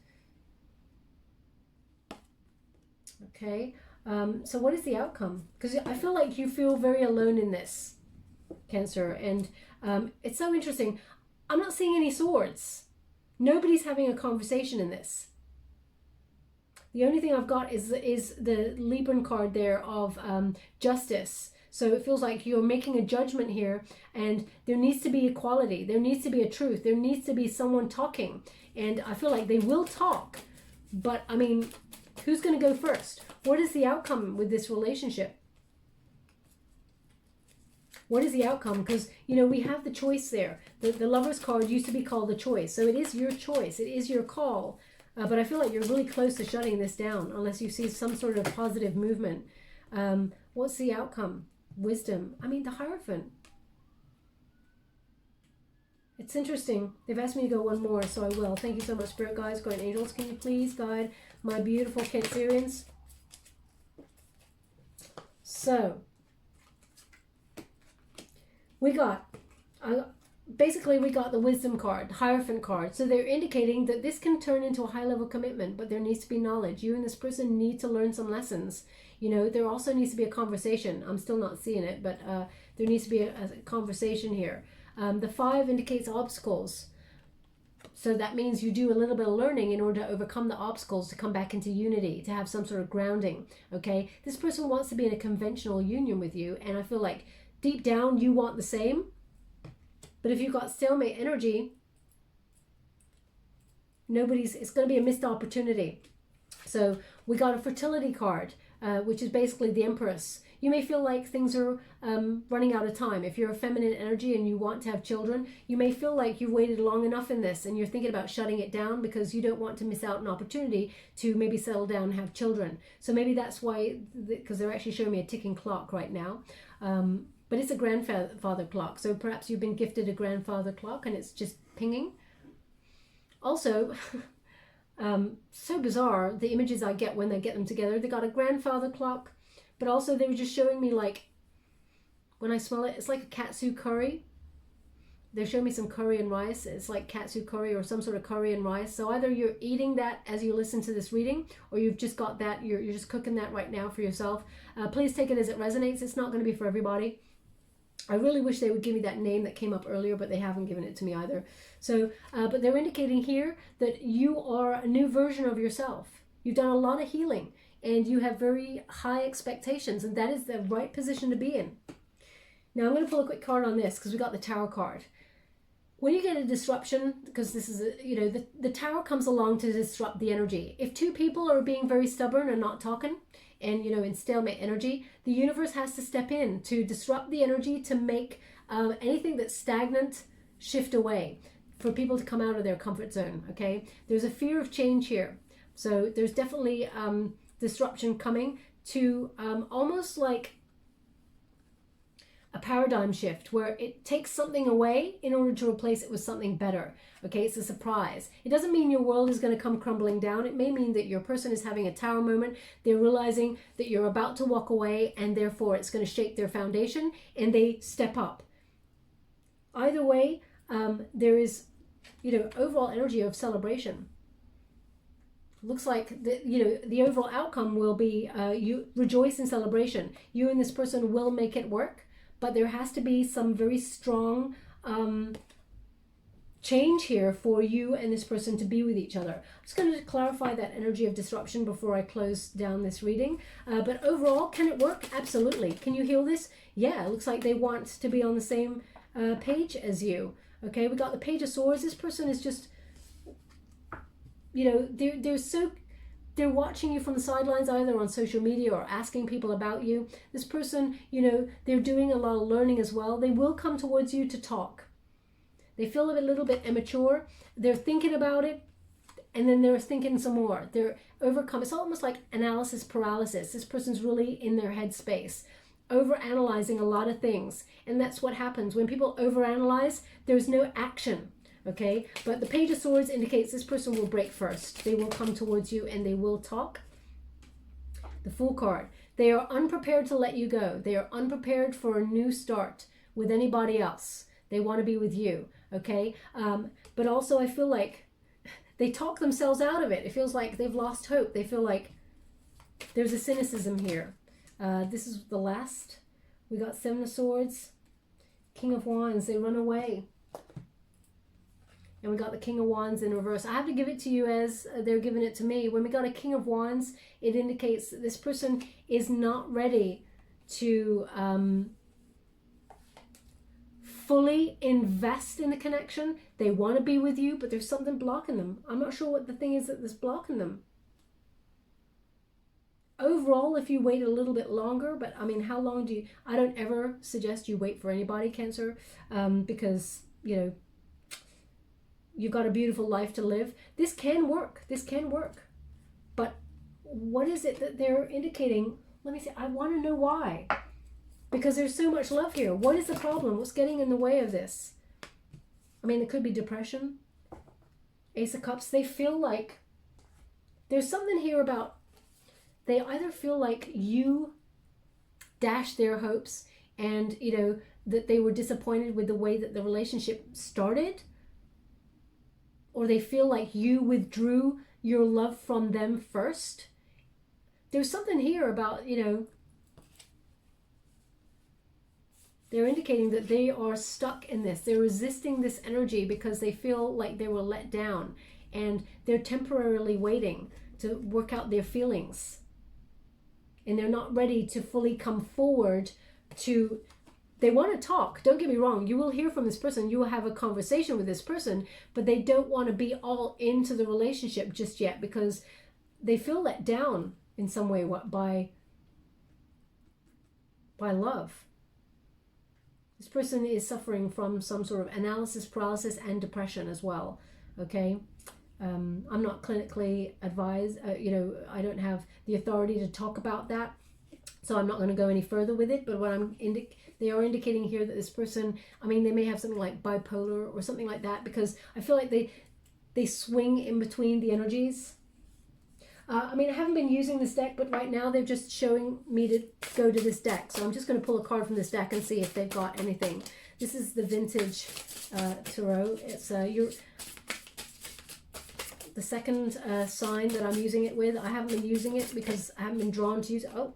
Okay, so what is the outcome? Because I feel like you feel very alone in this, Cancer, and it's so interesting. I'm not seeing any swords. Nobody's having a conversation in this. The only thing I've got is the Libran card there of justice. So it feels like you're making a judgment here, and there needs to be equality. There needs to be a truth. There needs to be someone talking, and I feel like they will talk. But I mean, who's going to go first? What is the outcome with this relationship? What is the outcome? Because, we have the choice there. The Lover's card used to be called the choice. So it is your choice. It is your call. But I feel like you're really close to shutting this down unless you see some sort of positive movement. What's the outcome? Wisdom. I mean, the Hierophant. It's interesting. They've asked me to go one more, so I will. Thank you so much, Spirit Guides, Guardian Angels. Can you please guide my beautiful Cancerians. So, we got, basically we got the Wisdom card, Hierophant card. So they're indicating that this can turn into a high-level commitment, but there needs to be knowledge. You and this person need to learn some lessons. You know, there also needs to be a conversation. I'm still not seeing it, but there needs to be a conversation here. The 5 indicates obstacles. So that means you do a little bit of learning in order to overcome the obstacles, to come back into unity, to have some sort of grounding, okay? This person wants to be in a conventional union with you, and I feel like deep down you want the same. But if you've got stalemate energy, it's going to be a missed opportunity. So we got a fertility card, which is basically the Empress. You may feel like things are running out of time. If you're a feminine energy and you want to have children, you may feel like you've waited long enough in this and you're thinking about shutting it down because you don't want to miss out an opportunity to maybe settle down and have children. So maybe that's why, because they're actually showing me a ticking clock right now. But it's a grandfather clock. So perhaps you've been gifted a grandfather clock and it's just pinging. Also, so bizarre, the images I get when they get them together. They got a grandfather clock, but also they were just showing me, like, when I smell it, it's like a katsu curry. They're showing me some curry and rice. It's like katsu curry or some sort of curry and rice. So either you're eating that as you listen to this reading, or you've just got that, you're just cooking that right now for yourself. Please take it as it resonates. It's not going to be for everybody. I really wish they would give me that name that came up earlier, but they haven't given it to me either. So, but they're indicating here that you are a new version of yourself. You've done a lot of healing and you have very high expectations, and that is the right position to be in. Now I'm going to pull a quick card on this because we got the Tower card. When you get a disruption, because this is, the Tower comes along to disrupt the energy. If two people are being very stubborn and not talking, and, in stalemate energy, the universe has to step in to disrupt the energy to make anything that's stagnant shift away, for people to come out of their comfort zone, okay? There's a fear of change here. So there's definitely disruption coming to almost like a paradigm shift where it takes something away in order to replace it with something better. Okay, it's a surprise. It doesn't mean your world is going to come crumbling down. It may mean that your person is having a tower moment. They're realizing that you're about to walk away and therefore it's going to shake their foundation and they step up. Either way, there is, overall energy of celebration. Looks like the overall outcome will be you rejoice in celebration. You and this person will make it work. But there has to be some very strong change here for you and this person to be with each other. I'm just going to clarify that energy of disruption before I close down this reading. But overall, can it work? Absolutely. Can you heal this? Yeah, it looks like they want to be on the same page as you. Okay, we got the Page of Swords. This person is just, they're watching you from the sidelines, either on social media or asking people about you. This person, they're doing a lot of learning as well. They will come towards you to talk. They feel a little bit immature. They're thinking about it, and then they're thinking some more. They're overcome. It's almost like analysis paralysis. This person's really in their head space, overanalyzing a lot of things. And that's what happens. When people overanalyze, there's no action. Okay, but the Page of Swords indicates this person will break first. They will come towards you and they will talk. The Fool card. They are unprepared to let you go. They are unprepared for a new start with anybody else. They want to be with you. Okay, but also I feel like they talk themselves out of it. It feels like they've lost hope. They feel like there's a cynicism here. This is the last. We got Seven of Swords, King of Wands. They run away. And we got the King of Wands in reverse. I have to give it to you as they're giving it to me. When we got a King of Wands, it indicates that this person is not ready to fully invest in the connection. They want to be with you, but there's something blocking them. I'm not sure what the thing is that's blocking them. Overall, if you wait a little bit longer, but I mean, how long do you... I don't ever suggest you wait for anybody, Cancer, because, you've got a beautiful life to live. This can work. This can work. But what is it that they're indicating? Let me see. I want to know why. Because there's so much love here. What is the problem? What's getting in the way of this? I mean, it could be depression. Ace of Cups. They feel like there's something here about they either feel like you dashed their hopes and, you know, that they were disappointed with the way that the relationship started, or they feel like you withdrew your love from them first. There's something here about, you know, they're indicating that they are stuck in this. They're resisting this energy because they feel like they were let down, and they're temporarily waiting to work out their feelings. And they're not ready to fully come forward to, they want to talk. Don't get me wrong. You will hear from this person. You will have a conversation with this person, but they don't want to be all into the relationship just yet because they feel let down in some way by love. This person is suffering from some sort of analysis paralysis and depression as well. Okay. I'm not clinically advised, you know, I don't have the authority to talk about that, so I'm not going to go any further with it. But what they are indicating here that this person, I mean, they may have something like bipolar or something like that, because I feel like they swing in between the energies. I mean, I haven't been using this deck, but right now they're just showing me to go to this deck. So I'm just going to pull a card from this deck and see if they've got anything. This is the vintage tarot. It's the second sign that I'm using it with. I haven't been using it because I haven't been drawn to use it. Oh,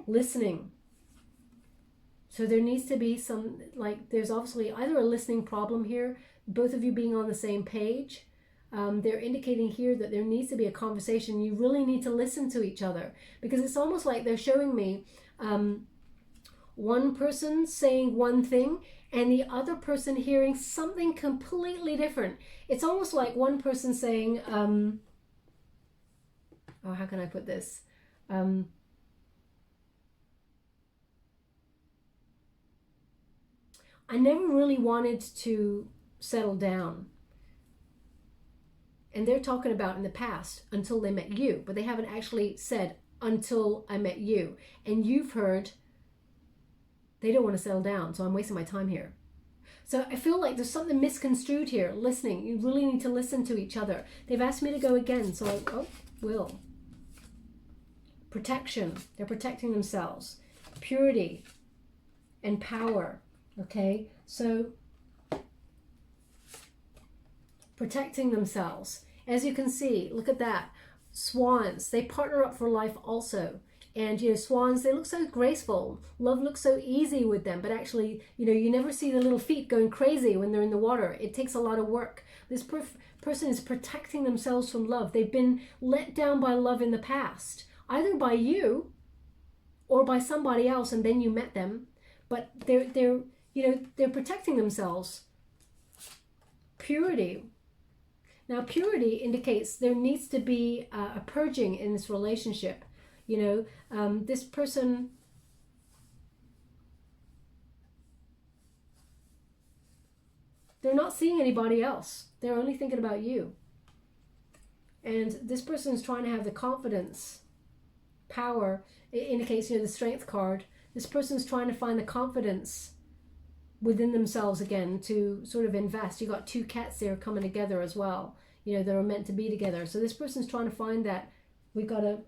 listening. So there needs to be some, like, there's obviously either a listening problem here, both of you being on the same page. They're indicating here that there needs to be a conversation. You really need to listen to each other, because it's almost like they're showing me one person saying one thing and the other person hearing something completely different. It's almost like one person saying, oh, how can I put this? I never really wanted to settle down. And they're talking about in the past until they met you, but they haven't actually said until I met you. And you've heard they don't want to settle down, so I'm wasting my time here. So I feel like there's something misconstrued here. Listening. You really need to listen to each other. They've asked me to go again, so I will. Protection. They're protecting themselves. Purity and power. Okay, so protecting themselves. As you can see, look at that. Swans, they partner up for life also. And, you know, swans, they look so graceful. Love looks so easy with them. But actually, you know, you never see the little feet going crazy when they're in the water. It takes a lot of work. This person is protecting themselves from love. They've been let down by love in the past, either by you or by somebody else, and then you met them. But they're protecting themselves. Purity. Now, purity indicates there needs to be a purging in this relationship. You know, this person, they're not seeing anybody else. They're only thinking about you. And this person is trying to have the confidence, power. It indicates, you know, the strength card. This person's trying to find the confidence within themselves again to sort of invest. You got two cats there coming together as well. You know, they're meant to be together. So this person's trying to find that. We've got a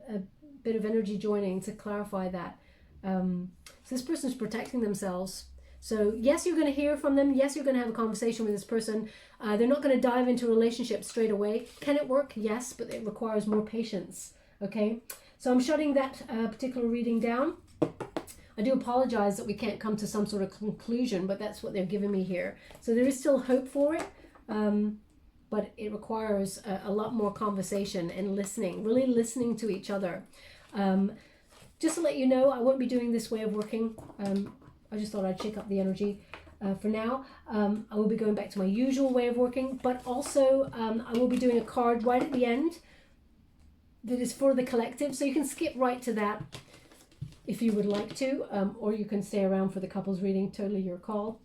bit of energy joining to clarify that. So this person's protecting themselves. So yes, you're going to hear from them. Yes, you're going to have a conversation with this person. They're not going to dive into a relationship straight away. Can it work? Yes, but it requires more patience. Okay, so I'm shutting that particular reading down. I do apologize that we can't come to some sort of conclusion, but that's what they're giving me here. So there is still hope for it, but it requires a lot more conversation and listening, really listening to each other. Just to let you know, I won't be doing this way of working. I just thought I'd shake up the energy for now. I will be going back to my usual way of working, but also I will be doing a card right at the end that is for the collective, so you can skip right to that if you would like to, or you can stay around for the couples reading, totally your call.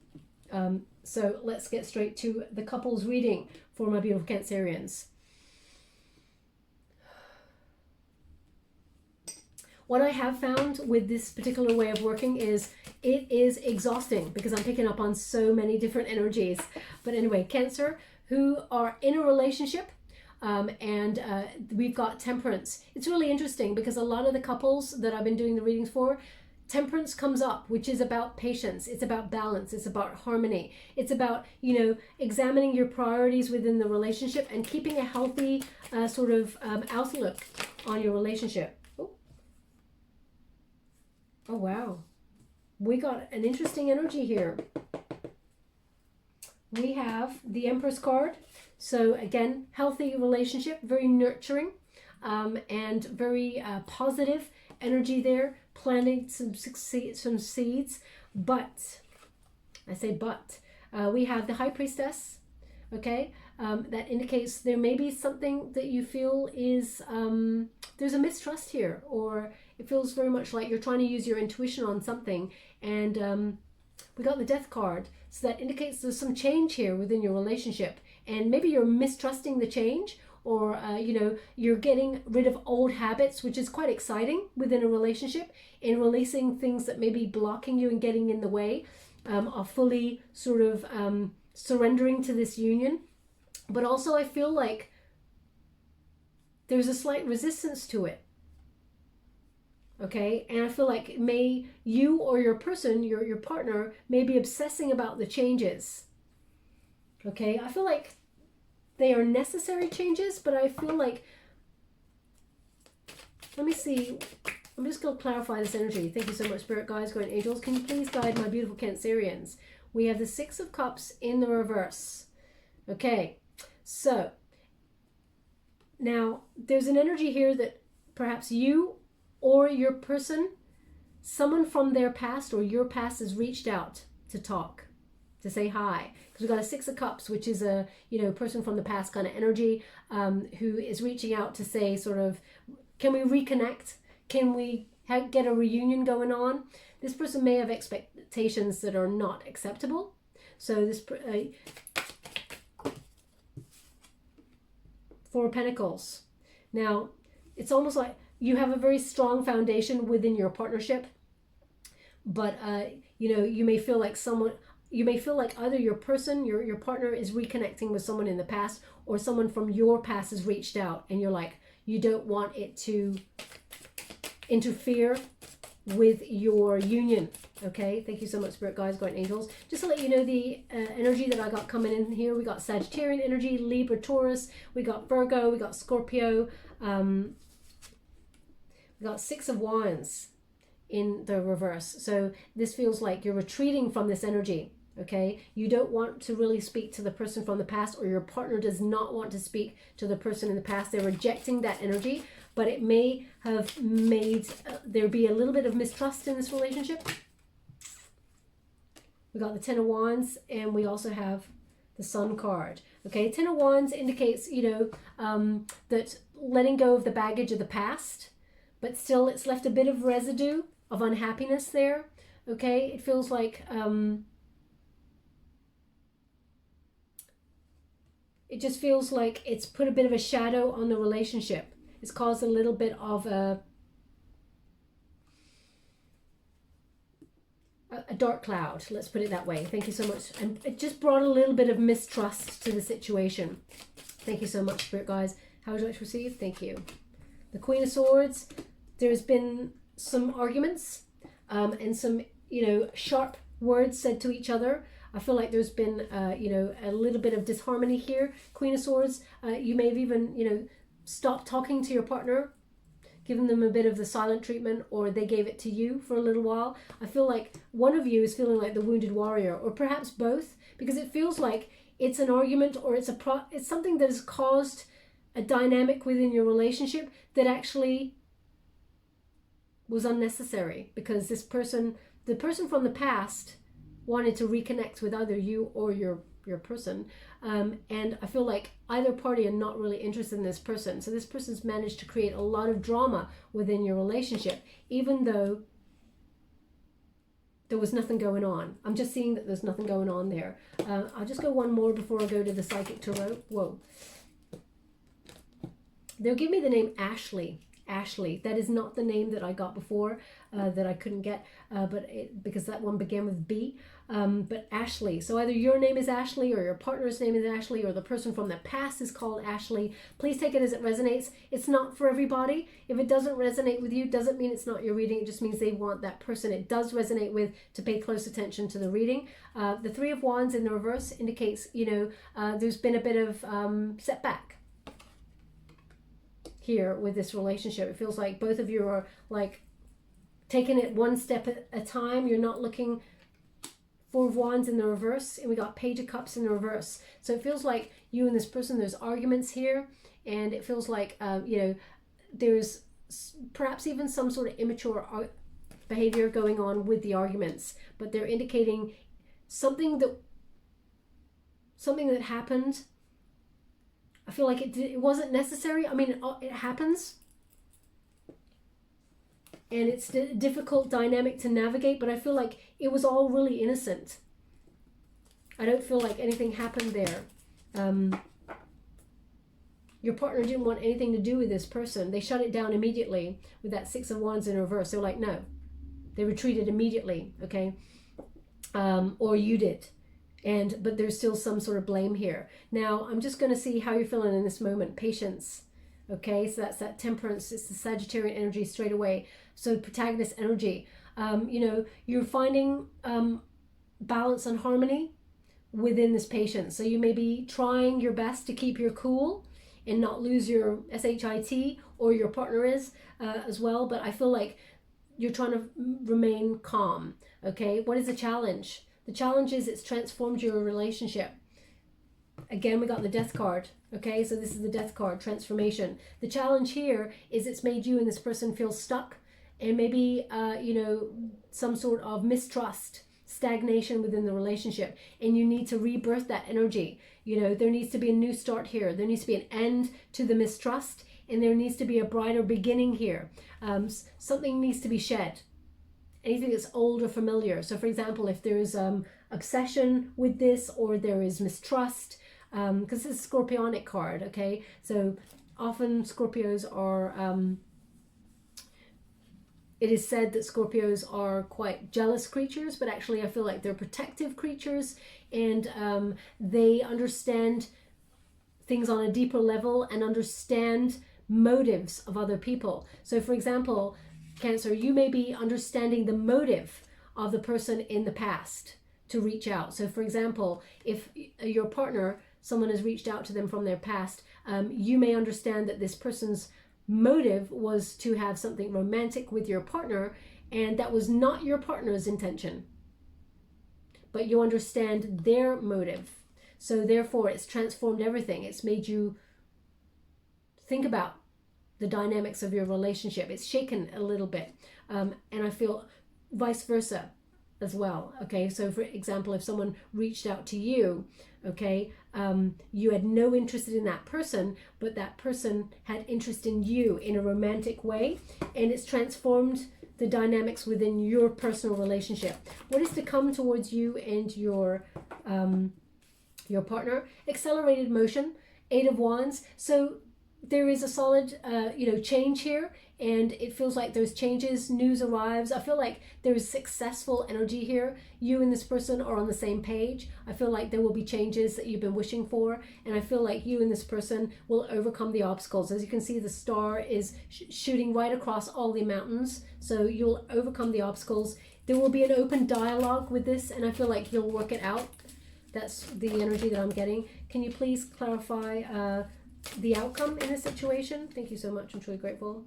So let's get straight to the couples reading for my beautiful Cancerians. What I have found with this particular way of working is it is exhausting because I'm picking up on so many different energies. But anyway, Cancer, who are in a relationship, we've got Temperance. It's really interesting because a lot of the couples that I've been doing the readings for, Temperance comes up, which is about patience. It's about balance. It's about harmony. It's about, you know, examining your priorities within the relationship and keeping a healthy sort of outlook on your relationship. Oh, wow. We got an interesting energy here. We have the Empress card. So again, healthy relationship, very nurturing, and very positive energy there, planting some seeds. But, I say but, we have the High Priestess, okay? That indicates there may be something that you feel is, there's a mistrust here, or it feels very much like you're trying to use your intuition on something. And we got the Death card. So that indicates there's some change here within your relationship. And maybe you're mistrusting the change, or, you know, you're getting rid of old habits, which is quite exciting within a relationship, in releasing things that may be blocking you and getting in the way of fully sort of surrendering to this union. But also I feel like there's a slight resistance to it. Okay, and I feel like may you or your person, your partner, may be obsessing about the changes. Okay, I feel like they are necessary changes, but I feel like, let me see, I'm just going to clarify this energy. Thank you so much, Spirit Guides, Guardian Angels. Can you please guide my beautiful Cancerians? We have the Six of Cups in the reverse. Okay, so now there's an energy here that perhaps you or your person, someone from their past or your past has reached out to talk, to say hi. Because we've got a Six of Cups, which is a, you know, person from the past kind of energy, who is reaching out to say sort of, can we reconnect? Can we get a reunion going on? This person may have expectations that are not acceptable. So this, Four of Pentacles. Now, it's almost like you have a very strong foundation within your partnership, but you know, you may feel like either your person, your partner is reconnecting with someone in the past, or someone from your past has reached out, and you're like, you don't want it to interfere with your union. Okay, thank you so much, Spirit Guides, Guardian Angels. Just to let you know the energy that I got coming in here, we got Sagittarian energy, Libra, Taurus, we got Virgo, we got Scorpio, we got Six of Wands in the reverse. So this feels like you're retreating from this energy. Okay, you don't want to really speak to the person from the past, or your partner does not want to speak to the person in the past. They're rejecting that energy, but it may have made there be a little bit of mistrust in this relationship. We got the Ten of Wands, and we also have the Sun card. Okay, Ten of Wands indicates, you know, that letting go of the baggage of the past, but still it's left a bit of residue of unhappiness there. Okay, it feels like it just feels like it's put a bit of a shadow on the relationship. It's caused a little bit of a dark cloud, let's put it that way. Thank you so much. And it just brought a little bit of mistrust to the situation. Thank you so much, Spirit Guides. How would you like to receive? Thank you. The Queen of Swords. There's been some arguments and some, you know, sharp words said to each other. I feel like there's been, you know, a little bit of disharmony here. Queen of Swords, you may have even, you know, stopped talking to your partner, given them a bit of the silent treatment, or they gave it to you for a little while. I feel like one of you is feeling like the wounded warrior, or perhaps both, because it feels like it's an argument, or it's something that has caused a dynamic within your relationship that actually was unnecessary, because this person, the person from the past, wanted to reconnect with either you or your person, and I feel like either party are not really interested in this person. So this person's managed to create a lot of drama within your relationship, even though there was nothing going on. I'm just seeing that there's nothing going on there. I'll just go one more before I go to the Psychic Tarot. Whoa. They'll give me the name Ashley. Ashley. That is not the name that I got before, that I couldn't get, because that one began with B. But Ashley. So either your name is Ashley, or your partner's name is Ashley, or the person from the past is called Ashley. Please take it as it resonates. It's not for everybody. If it doesn't resonate with you, doesn't mean it's not your reading. It just means they want that person it does resonate with to pay close attention to the reading. The Three of Wands in the reverse indicates, there's been a bit of setback here with this relationship. It feels like both of you are like taking it one step at a time. You're not looking. Four of Wands in the reverse, and we got Page of Cups in the reverse. So it feels like you and this person, there's arguments here, and it feels like there's perhaps even some sort of immature behavior going on with the arguments, but they're indicating something that happened. I feel like it wasn't necessary. I mean, it happens, and it's a difficult dynamic to navigate, but I feel like it was all really innocent. I don't feel like anything happened there. Your partner didn't want anything to do with this person. They shut it down immediately with that Six of Wands in reverse. They're like, no. They retreated immediately, okay? Or you did. But there's still some sort of blame here. Now, I'm just going to see how you're feeling in this moment. Patience. Okay, so that's that Temperance. It's the Sagittarian energy straight away. So Protagonist energy. You're finding balance and harmony within this patience. So you may be trying your best to keep your cool and not lose your SHIT, or your partner is as well. But I feel like you're trying to remain calm. Okay, what is the challenge? The challenge is it's transformed your relationship. Again, we got the Death card. Okay, so this is the Death card, transformation. The challenge here is it's made you and this person feel stuck, and maybe, some sort of mistrust, stagnation within the relationship, and you need to rebirth that energy. There needs to be a new start here. There needs to be an end to the mistrust, and there needs to be a brighter beginning here. Something needs to be shed. Anything that's old or familiar. So for example, if there's obsession with this, or there is mistrust, because this is a Scorpionic card, okay? So often Scorpios are, it is said that Scorpios are quite jealous creatures, but actually I feel like they're protective creatures, and they understand things on a deeper level and understand motives of other people. So for example, Cancer, you may be understanding the motive of the person in the past to reach out. So for example, if your partner, someone has reached out to them from their past, you may understand that this person's motive was to have something romantic with your partner, and that was not your partner's intention. But you understand their motive. So therefore, it's transformed everything. It's made you think about the dynamics of your relationship. It's shaken a little bit. And I feel vice versa as well. Okay, so for example, if someone reached out to you, okay, you had no interest in that person, but that person had interest in you in a romantic way, and it's transformed the dynamics within your personal relationship. What is to come towards you and your partner? Accelerated motion, Eight of Wands. So there is a solid, change here, and it feels like those changes, news arrives. I feel like there is successful energy here. You and this person are on the same page. I feel like there will be changes that you've been wishing for, and I feel like you and this person will overcome the obstacles. As you can see, the star is shooting right across all the mountains, so you'll overcome the obstacles. There will be an open dialogue with this, and I feel like you'll work it out. That's the energy that I'm getting. Can you please clarify the outcome in this situation? Thank you so much. I'm truly grateful.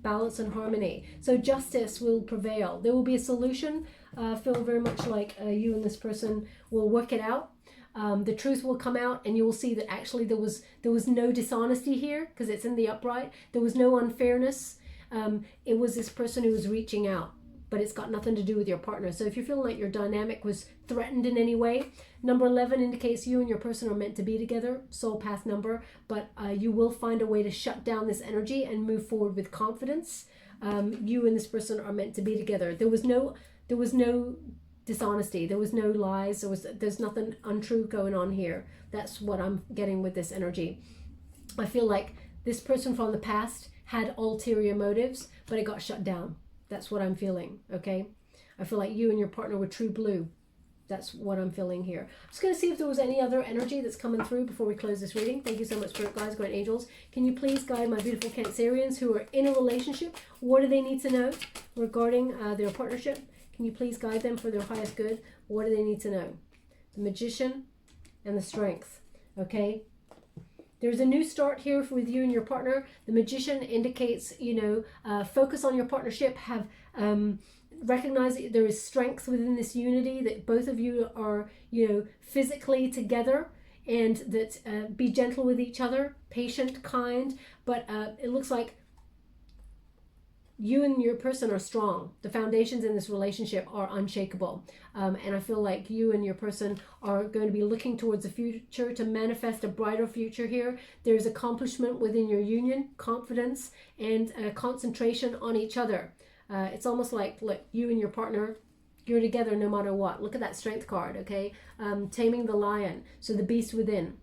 Balance and harmony. So justice will prevail. There will be a solution. Feel very much like you and this person will work it out. The truth will come out, and you will see that actually there was no dishonesty here, because it's in the upright. There was no unfairness. It was this person who was reaching out, but it's got nothing to do with your partner. So if you're feeling like your dynamic was threatened in any way, number 11 indicates you and your person are meant to be together, soul path number, but you will find a way to shut down this energy and move forward with confidence. You and this person are meant to be together. There was no dishonesty. There was no lies. There's nothing untrue going on here. That's what I'm getting with this energy. I feel like this person from the past had ulterior motives, but it got shut down. That's what I'm feeling, okay? I feel like you and your partner were true blue. That's what I'm feeling here. I'm just going to see if there was any other energy that's coming through before we close this reading. Thank you so much, Spirit Guides, Guardian Angels. Can you please guide my beautiful Cancerians who are in a relationship? What do they need to know regarding their partnership? Can you please guide them for their highest good? What do they need to know? The Magician and the Strength, okay? There's a new start here with you and your partner. The Magician indicates, focus on your partnership, have... recognize that there is strength within this unity, that both of you are, physically together, and that be gentle with each other, patient, kind, but it looks like you and your person are strong. The foundations in this relationship are unshakable. And I feel like you and your person are going to be looking towards the future to manifest a brighter future here. There's accomplishment within your union, confidence, and concentration on each other. It's almost like, look, you and your partner, you're together no matter what. Look at that Strength card, okay? Taming the lion, so the beast within.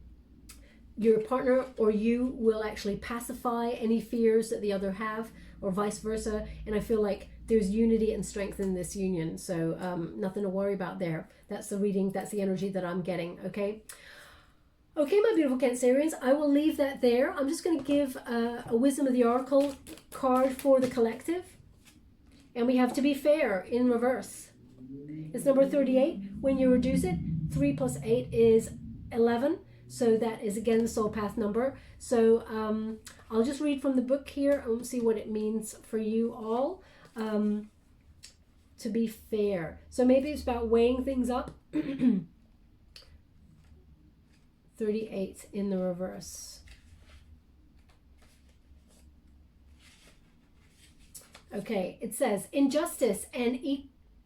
Your partner or you will actually pacify any fears that the other have, or vice versa. And I feel like there's unity and strength in this union. So nothing to worry about there. That's the reading, that's the energy that I'm getting, okay? Okay, my beautiful Cancerians, I will leave that there. I'm just going to give a Wisdom of the Oracle card for the collective. And we have To Be Fair in reverse. It's number 38. When you reduce it, 3 plus 8 is 11. So that is, again, the soul path number. So I'll just read from the book here and see what it means for you all. To be fair. So maybe it's about weighing things up. 38 in the reverse. Okay, it says, injustice and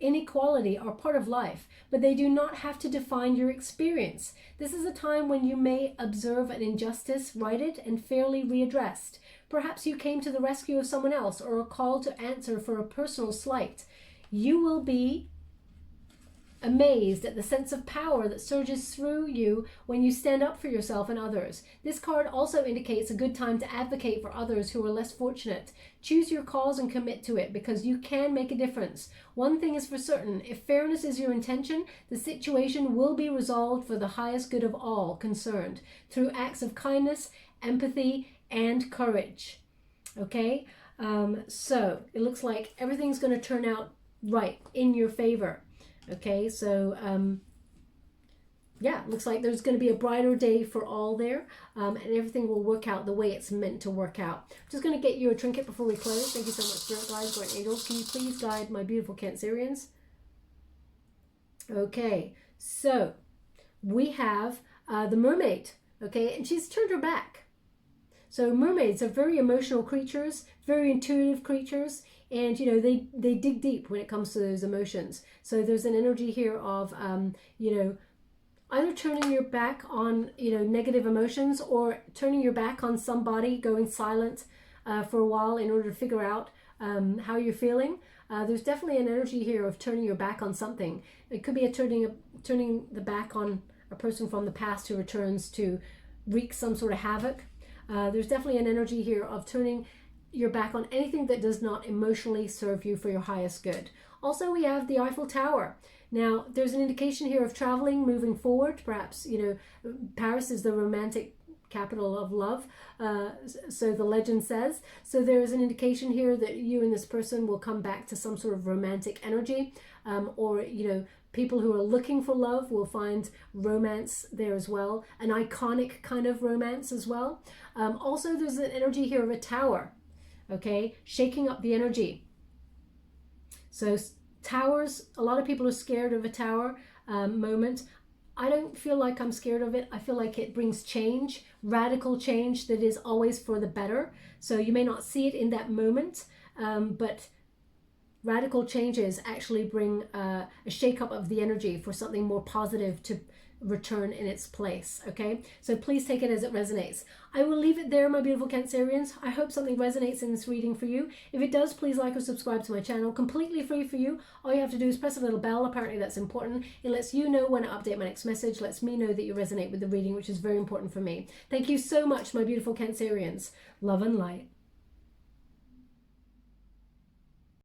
inequality are part of life, but they do not have to define your experience. This is a time when you may observe an injustice righted and fairly readdressed. Perhaps you came to the rescue of someone else or are called to answer for a personal slight. You will be amazed at the sense of power that surges through you when you stand up for yourself and others. This card also indicates a good time to advocate for others who are less fortunate. Choose your cause and commit to it, because you can make a difference. One thing is for certain, if fairness is your intention, the situation will be resolved for the highest good of all concerned, through acts of kindness, empathy, and courage. Okay? So it looks like everything's going to turn out right, in your favor. Okay, so yeah, looks like there's going to be a brighter day for all there, and everything will work out the way it's meant to work out. I'm just going to get you a trinket before we close. Thank you so much, Spirit Guides, Guardian Angels. Can you please guide my beautiful Cancerians? Okay, so we have the mermaid, okay, and she's turned her back. So mermaids are very emotional creatures, very intuitive creatures. And, they dig deep when it comes to those emotions. So there's an energy here of, either turning your back on, negative emotions, or turning your back on somebody, going silent for a while in order to figure out how you're feeling. There's definitely an energy here of turning your back on something. It could be turning the back on a person from the past who returns to wreak some sort of havoc. There's definitely an energy here of turning your back on anything that does not emotionally serve you for your highest good. Also, we have the Eiffel Tower. Now, there's an indication here of traveling, moving forward. Perhaps, Paris is the romantic capital of love, so the legend says. So there is an indication here that you and this person will come back to some sort of romantic energy, or, people who are looking for love will find romance there as well, an iconic kind of romance as well. Also, there's an energy here of a tower. Okay, shaking up the energy. So towers, a lot of people are scared of a tower moment. I don't feel like I'm scared of it. I feel like it brings change, radical change that is always for the better. So you may not see it in that moment, but radical changes actually bring a shake-up of the energy for something more positive to return in its place. Okay, so please take it as it resonates. I will leave it there, my beautiful Cancerians. I hope something resonates in this reading for you. If it does, please like or subscribe to my channel. Completely free for you. All you have to do is press a little bell. Apparently that's important. It lets you know when I update my next message, lets me know that you resonate with the reading, which is very important for me. Thank you so much, my beautiful Cancerians. Love and light.